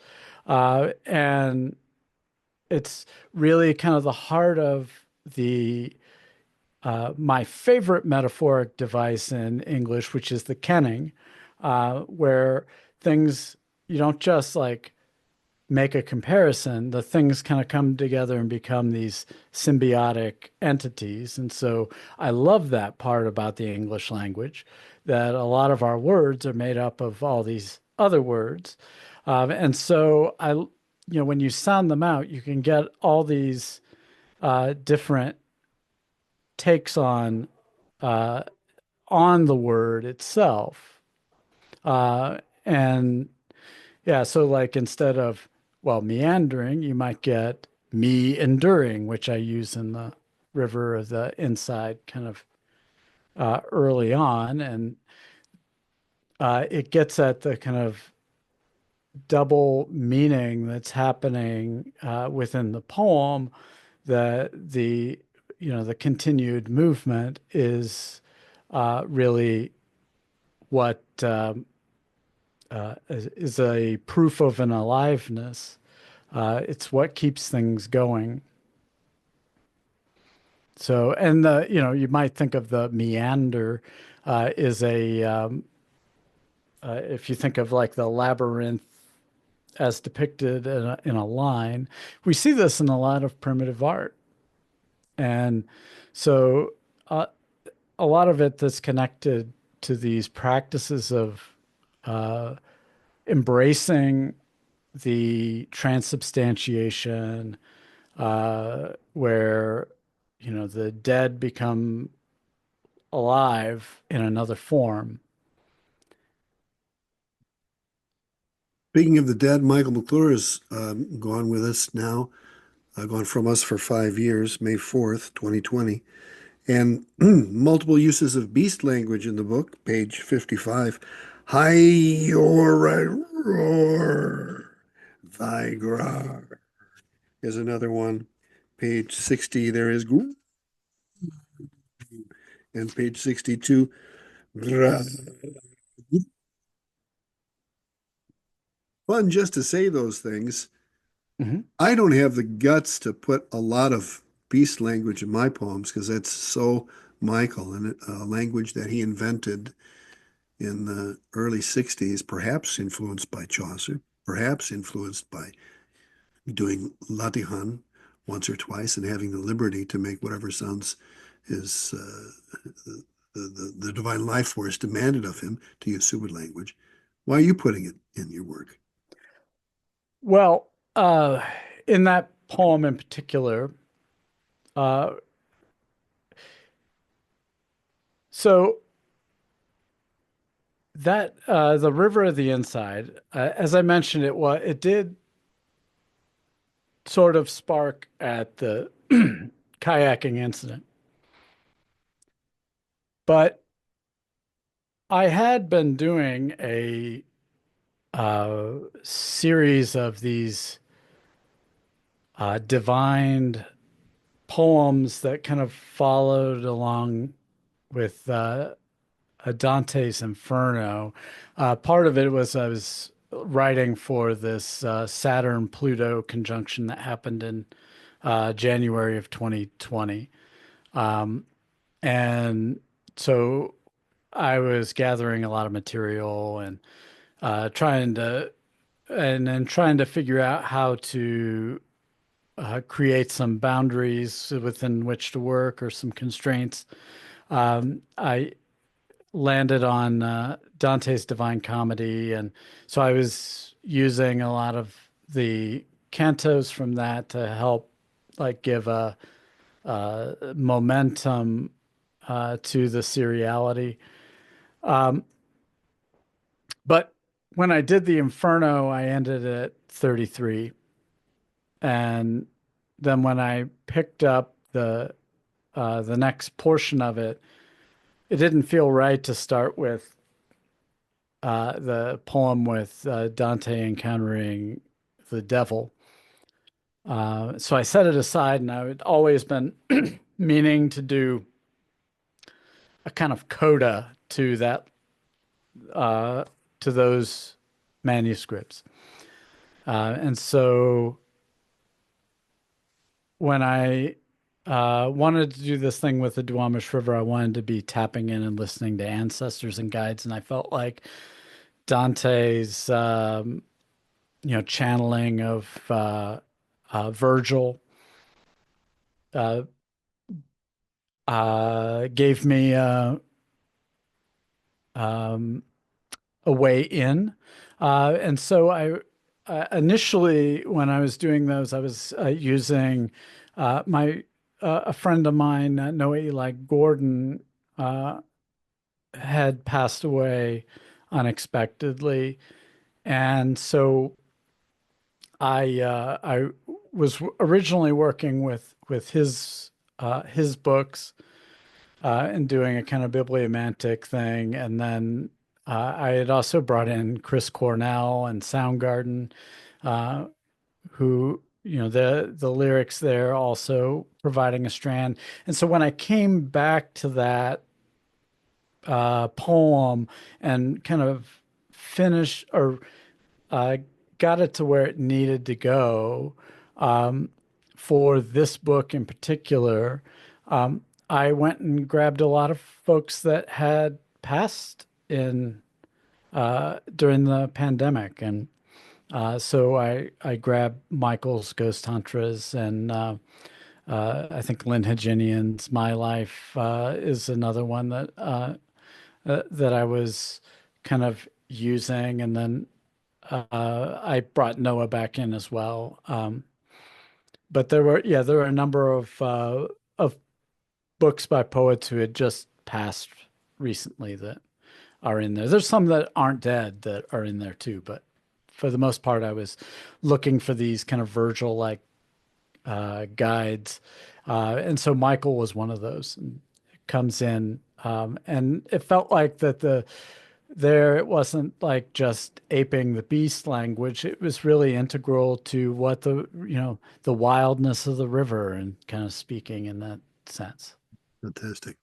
and it's really kind of the heart of the my favorite metaphoric device in English, which is the kenning, where things you don't just like make a comparison, the things kind of come together and become these symbiotic entities. And so I love that part about the English language, that a lot of our words are made up of all these other words. And so when you sound them out, you can get all these different takes uh, on the word itself. And yeah, so like instead of, well, meandering, you might get me enduring, which I use in the river of the inside kind of early on. And it gets at the kind of double meaning that's happening within the poem that the continued movement is really what is a proof of an aliveness. It's what keeps things going. So, and you might think of the meander is if you think of like the labyrinth as depicted in a line, we see this in a lot of primitive art. And so, a lot of it that's connected to these practices of uh, embracing the transubstantiation, where the dead become alive in another form. Speaking of the dead, Michael McClure is gone with us now, gone from us for 5 years, May 4th, 2020. And multiple uses of beast language in the book, page 55. Hi, your roar, thy grar is another one. Page 60, there is gr, and page 62, gra. Fun just to say those things. Mhm. I don't have the guts to put a lot of beast language in my poems because that's so Michael and a language that he invented in the early 60s, perhaps influenced by Chaucer, perhaps influenced by doing Latihan once or twice and having the liberty to make whatever sounds his the divine life force demanded of him to use Suwid language. Why are you putting it in your work? Well, in that poem in particular, uh, so that the river of the inside, as I mentioned, it did sort of spark at the kayaking incident, but I had been doing a series of these divined poems that kind of followed along with Dante's Inferno. Part of it was I was writing for this Saturn-Pluto conjunction that happened in January of 2020. And so I was gathering a lot of material and trying to, and then trying to figure out how to create some boundaries within which to work or some constraints. I landed on Dante's Divine Comedy, and so I was using a lot of the cantos from that to help, like, give a momentum to the seriality. Um, but when I did the Inferno, I ended at 33, and then when I picked up the next portion of it, it didn't feel right to start with the poem with Dante encountering the devil. So I set it aside, and I had always been meaning to do a kind of coda to that uh, to those manuscripts. And so when I wanted to do this thing with the Duwamish River, I wanted to be tapping in and listening to ancestors and guides, and I felt like Dante's channeling of Virgil uh, gave me um, a way in. And so I initially, when I was doing those, I was using my a friend of mine, Noah Eli Gordon, uh, had passed away unexpectedly, and so I was originally working with his books and doing a kind of bibliomantic thing, and then I had also brought in Chris Cornell and Soundgarden, uh, who the lyrics there also providing a strand. And so when I came back to that poem and kind of finished or uh, got it to where it needed to go um, for this book in particular. Um, I went and grabbed a lot of folks that had passed in during the pandemic, and so I grabbed Michael's Ghost Tantras, and I think Lynn Haginian's My Life is another one that I was kind of using, and then I brought Noah back in as well. But there were a number of books by poets who had just passed recently that are in there. There's some that aren't dead that are in there too, but for the most part, I was looking for these kind of Virgil like guides. And so Michael was one of those and comes in. And it felt like that there it wasn't like just aping the beast language. It was really integral to what the wildness of the river and kind of speaking in that sense. Fantastic.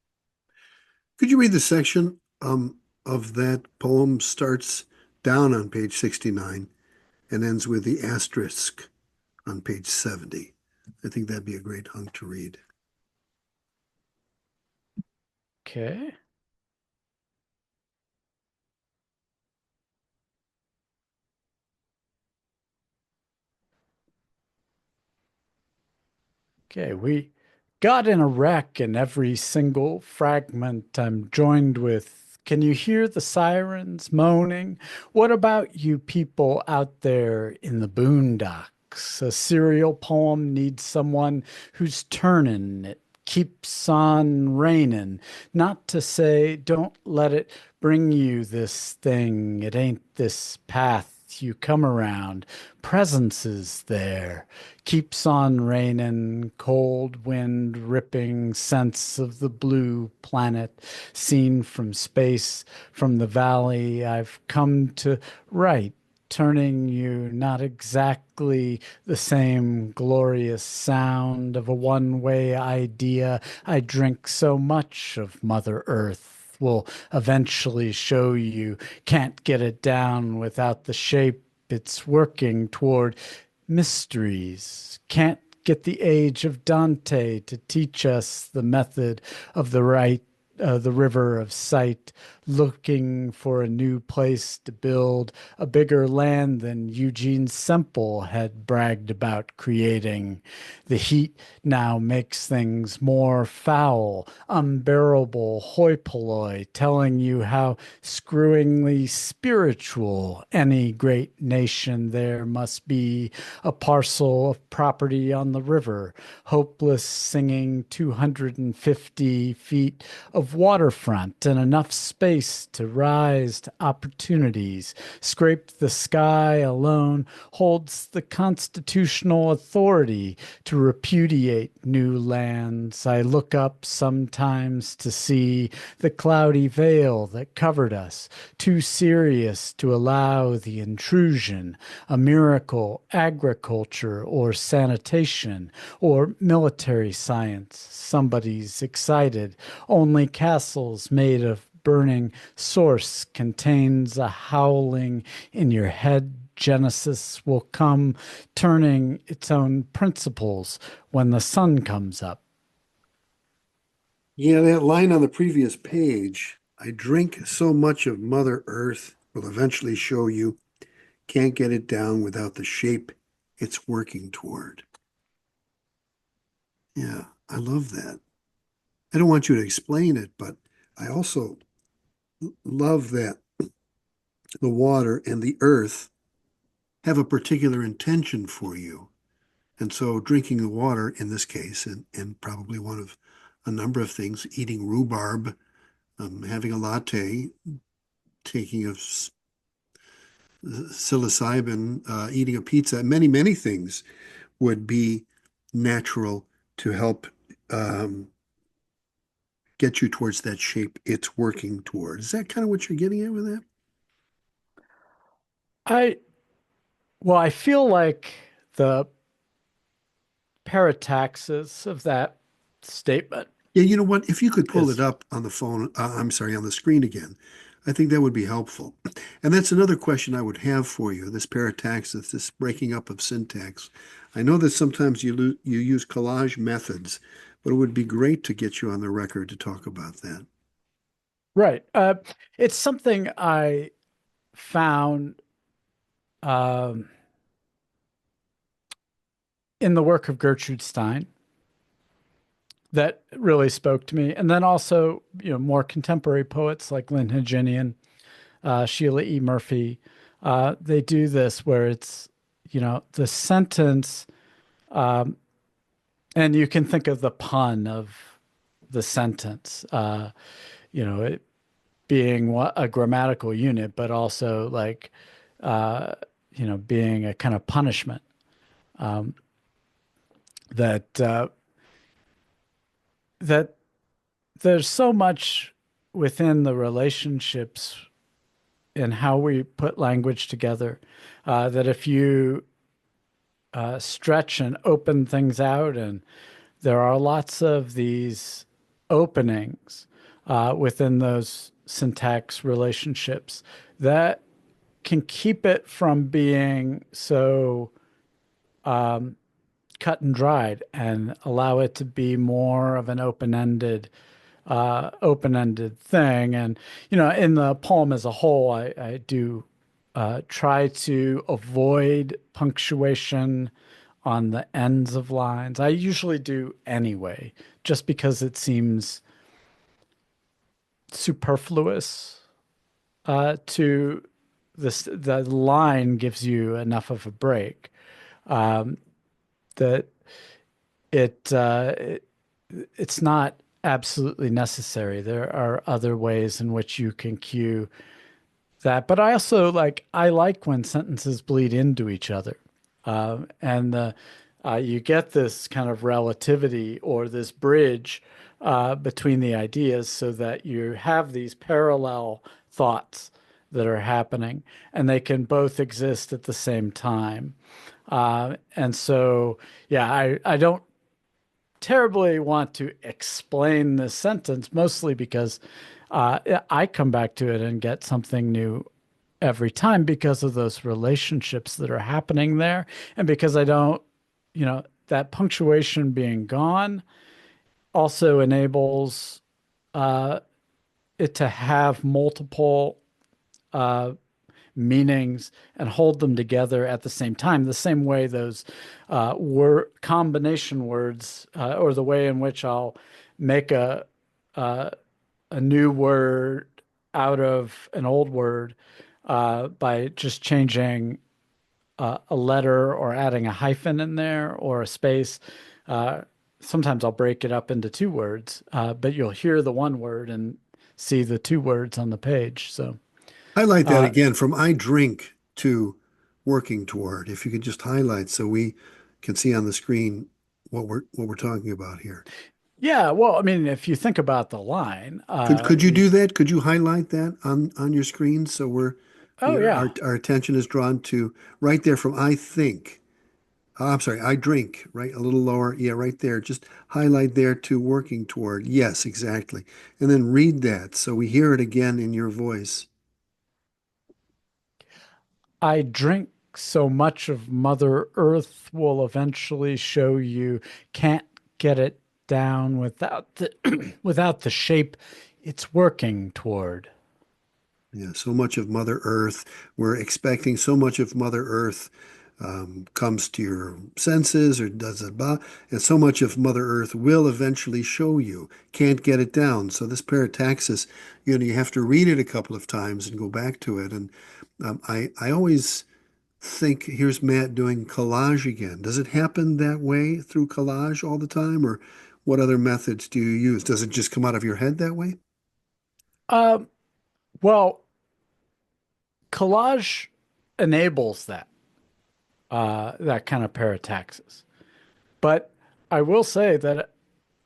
Could you read the section of that poem starts down on page 69 and ends with the asterisk on page 70? I think that'd be a great hunk to read. Okay. Okay, we got in a wreck, and every single fragment I'm joined with. Can you hear the sirens moaning? What about you people out there in the boondocks? A serial poem needs someone who's turning. It keeps on raining. Not to say, don't let it bring you this thing. It ain't this path you come around. Presence is there, keeps on raining, cold wind ripping, sense of the blue planet seen from space, from the valley. I've come to write, turning you not exactly the same glorious sound of a one-way idea. I drink so much of Mother Earth. Will eventually show you can't get it down without the shape it's working toward. Mysteries. Can't get the age of Dante to teach us the method of the river of sight, looking for a new place to build, a bigger land than Eugene Semple had bragged about creating. The heat now makes things more foul, unbearable hoi polloi, telling you how screwingly spiritual any great nation there must be, a parcel of property on the river, hopeless singing 250 feet of waterfront and enough space to rise to opportunities. Scrape the sky alone holds the constitutional authority to repudiate new lands. I look up sometimes to see the cloudy veil that covered us, too serious to allow the intrusion, a miracle, agriculture or sanitation or military science. Somebody's excited. Only castles made of burning source contains a howling in your head. Genesis will come turning its own principles when the sun comes up. Yeah, that line on the previous page, I drink so much of Mother Earth will eventually show you can't get it down without the shape it's working toward. Yeah, I love that. I don't want you to explain it, but I also love that the water and the earth have a particular intention for you. And so drinking the water in this case, and probably one of a number of things, eating rhubarb, having a latte, taking a psilocybin, eating a pizza, many, many things would be natural to help get you towards that shape it's working towards. Is that kind of what you're getting at with that? I Well, I feel like the parataxis of that statement Yeah, you know what? If you could pull it is up on the phone, I'm sorry, on the screen again, I think that would be helpful. And that's another question I would have for you, this parataxis, this breaking up of syntax. I know that sometimes you use collage methods, but it would be great to get you on the record to talk about that. right. It's something I found um, in the work of Gertrude Stein that really spoke to me, and then also, more contemporary poets like Lynn Higinian, Sheila E. Murphy. They do this where it's, the sentence, um, and you can think of the pun of the sentence, it being a grammatical unit, but also like, uh, being a kind of punishment. Um, that that there's so much within the relationships and how we put language together, that if you stretch and open things out, and there are lots of these openings within those syntax relationships that can keep it from being so cut and dried and allow it to be more of an open-ended thing. And in the poem as a whole, I do try to avoid punctuation on the ends of lines. I usually do anyway, just because it seems superfluous to this. The line gives you enough of a break that it it's not absolutely necessary. There are other ways in which you can cue that. But I like when sentences bleed into each other. And you get this kind of relativity or this bridge between the ideas so that you have these parallel thoughts that are happening and they can both exist at the same time. And so, yeah, I don't terribly want to explain this sentence, mostly because I come back to it and get something new every time because of those relationships that are happening there. And because I don't, that punctuation being gone also enables it to have multiple uh, meanings and hold them together at the same time, the same way those word combination words, or the way in which I'll make uh, a new word out of an old word by just changing a letter or adding a hyphen in there or a space. Uh, Sometimes I'll break it up into two words, but you'll hear the one word and see the two words on the page. So, Highlight that uh, again from I drink to working toward. If you could just highlight so we can see on the screen what we're talking about here. yeah, well, I mean, if you think about the line, Could you do that? Could you highlight that on your screen so oh yeah, our attention is drawn to right there from I think. I'm sorry, I drink, right? A little lower. Yeah, right there. Just highlight there to working toward. Yes, exactly. And then read that so we hear it again in your voice. I drink so much of Mother Earth will eventually show you can't get it down without the without the shape it's working toward. Yeah, so much of Mother Earth, we're expecting so much of Mother Earth comes to your senses or does it, blah, and so much of Mother Earth will eventually show you. Can't get it down. So this parataxis, you have to read it a couple of times and go back to it. And I always think, here's Matt doing collage again. Does it happen that way through collage all the time, or what other methods do you use? Does it just come out of your head that way? Um, well, collage enables that kind of parataxis. But I will say that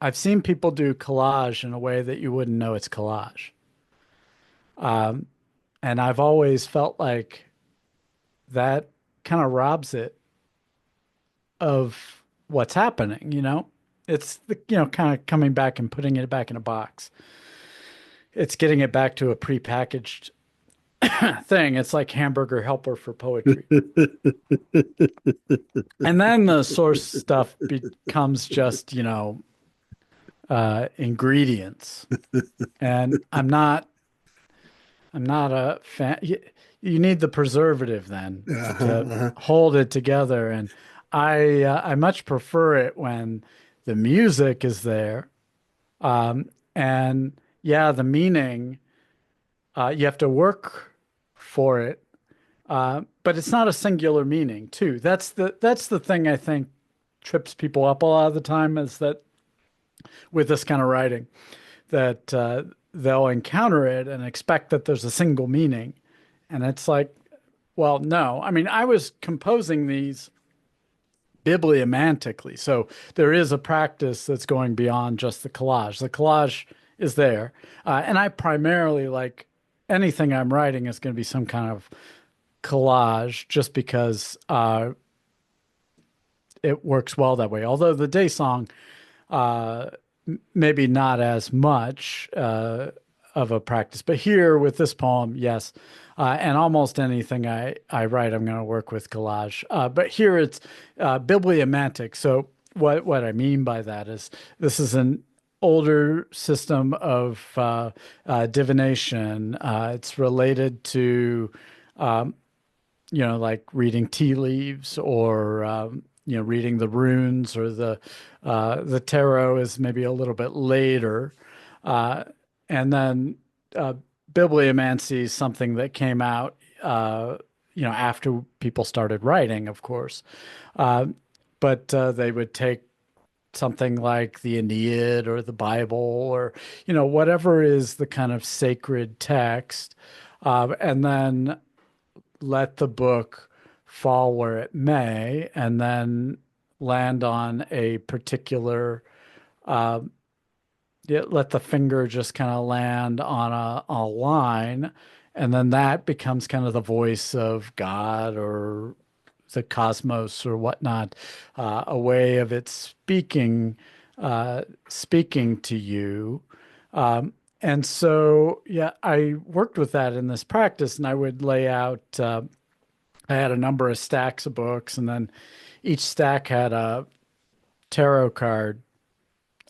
I've seen people do collage in a way that you wouldn't know it's collage. Um, and I've always felt like that kind of robs it of what's happening. It's kind of coming back and putting it back in a box. It's getting it back to a prepackaged thing. It's like hamburger helper for poetry. And then the source stuff becomes just, ingredients. And I'm not a fan. You need the preservative then Uh-huh, to uh-huh. hold it together. And I much prefer it when the music is there. And yeah, the meaning, you have to work for it. But it's not a singular meaning too. That's the thing I think trips people up a lot of the time, is that with this kind of writing, that they'll encounter it and expect that there's a single meaning. And it's like, Well, no. I mean, I was composing these bibliomantically. So there is a practice that's going beyond just the collage. The collage is there. And I primarily like anything I'm writing is going to be some kind of collage just because it works well that way. Although the day song, uh, maybe not as much of a practice, but here with this poem, yes. And almost anything I write, I'm going to work with collage. But here it's bibliomantic. So what I mean by that is this is an older system of divination. It's related to like reading tea leaves or reading the runes or the tarot is maybe a little bit later, uh, and then uh, bibliomancy is something that came out after people started writing, of course, uh, but they would take something like the Aeneid or the Bible or whatever is the kind of sacred text, and then let the book fall where it may, and then land on a particular, uh, let the finger just kind of land on a line, and then that becomes kind of the voice of God or the cosmos or whatnot, a way of it speaking to you. And so, yeah, I worked with that in this practice, and I would lay out. I had a number of stacks of books, and then each stack had a tarot card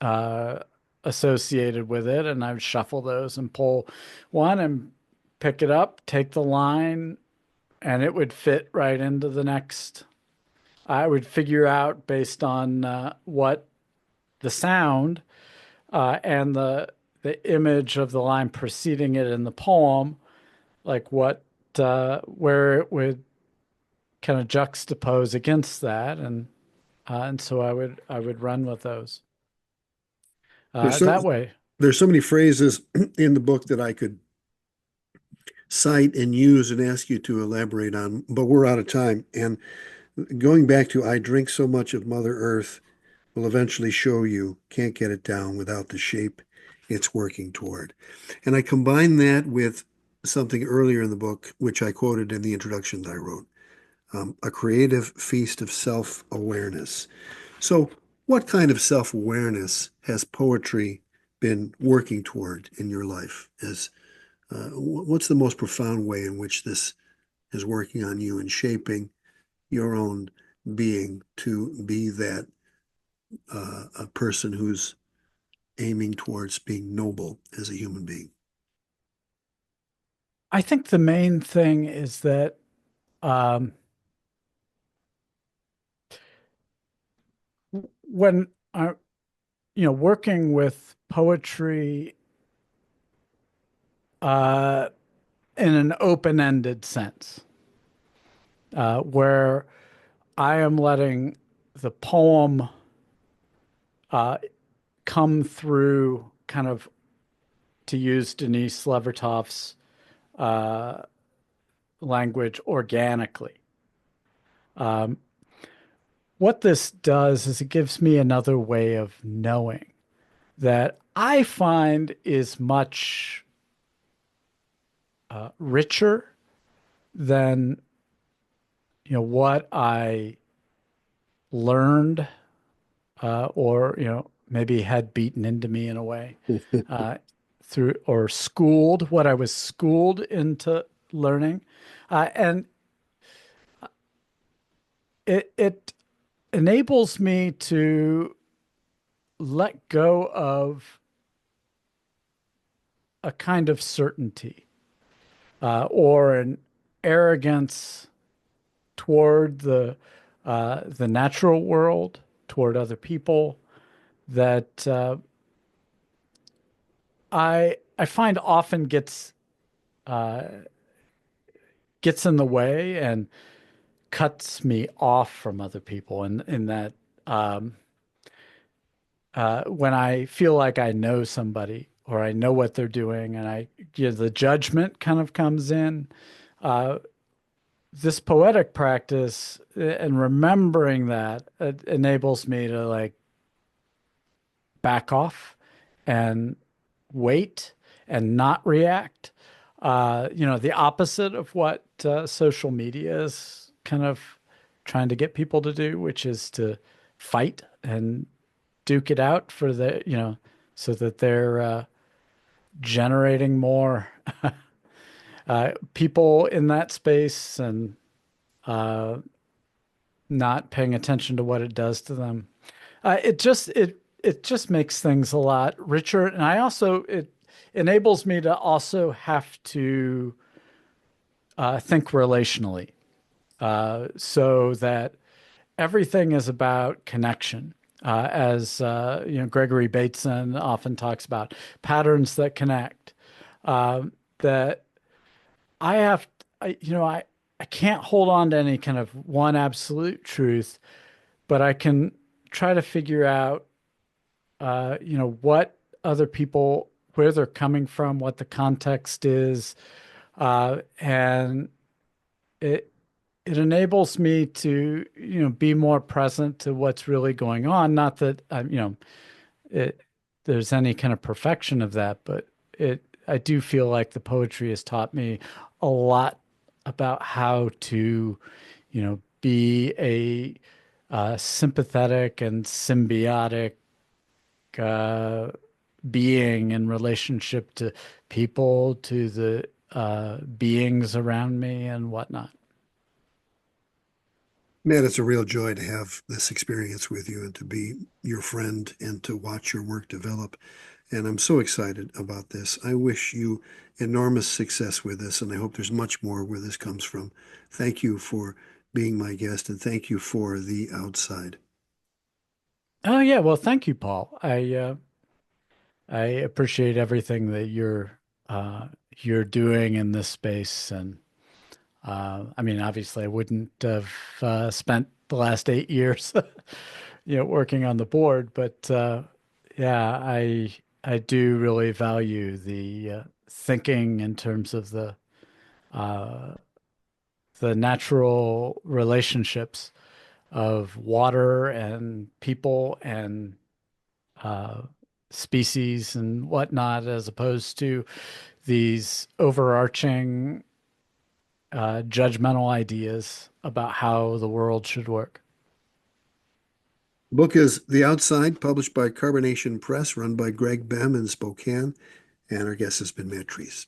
uh, associated with it, and I would shuffle those and pull one and pick it up, take the line, and it would fit right into the next. I would figure out based on what the sound and the image of the line preceding it in the poem, like what where it would kind of juxtapose against that, and so I would run with those There's so that way. there's so many phrases in the book that I could cite and use and ask you to elaborate on, but we're out of time. And going back to I drink so much of Mother Earth will eventually show you can't get it down without the shape it's working toward. And I combine that with something earlier in the book, which I quoted in the introduction that I wrote, a creative feast of self-awareness. So, what kind of self-awareness has poetry been working toward in your life? What's the most profound way in which this is working on you and shaping your own being to be that a person who's aiming towards being noble as a human being? I think the main thing is that um, when I, working with poetry uh, in an open-ended sense, where I am letting the poem uh, come through kind of, to use Denise Levertov's uh, language, organically. Um, what this does is it gives me another way of knowing that I find is much richer than what I learned or maybe had beaten into me in a way uh, through or schooled what I was schooled into learning, and it enables me to let go of a kind of certainty or an arrogance toward the natural world, toward other people that I find often uh, gets in the way and cuts me off from other people, and in that um, when I feel like I know somebody or I know what they're doing, and the judgment kind of comes in. Uh, this poetic practice and remembering that enables me to like back off and wait and not react. The opposite of what social media is kind of trying to get people to do, which is to fight and duke it out for so that they're generating more people in that space and uh, not paying attention to what it does to them. It just makes things a lot richer, and I also it enables me to also have to think relationally, so that everything is about connection. As Gregory Bateson often talks about patterns that connect. That I have, I can't hold on to any kind of one absolute truth, but I can try to figure out, what other people, where they're coming from, what the context is, and it it enables me to, be more present to what's really going on. Not that it there's any kind of perfection of that, but I do feel like the poetry has taught me a lot about how to, be a sympathetic and symbiotic uh, being in relationship to people, to the beings around me, and whatnot. Man, it's a real joy to have this experience with you and to be your friend and to watch your work develop. And I'm so excited about this. I wish you enormous success with this, and I hope there's much more where this comes from. Thank you for being my guest, and thank you for the outside. Oh yeah, well, thank you, Paul. I appreciate everything that you're doing in this space, and I mean, obviously, I wouldn't have spent the last 8 years, working on the board, but yeah, I do really value the thinking in terms of uh, the natural relationships of water and people and uh, species and whatnot, as opposed to these overarching judgmental ideas about how the world should work. The book is The Outside, published by Carbonation Press, run by Greg Behm in Spokane, and our guest has been Matt Trease.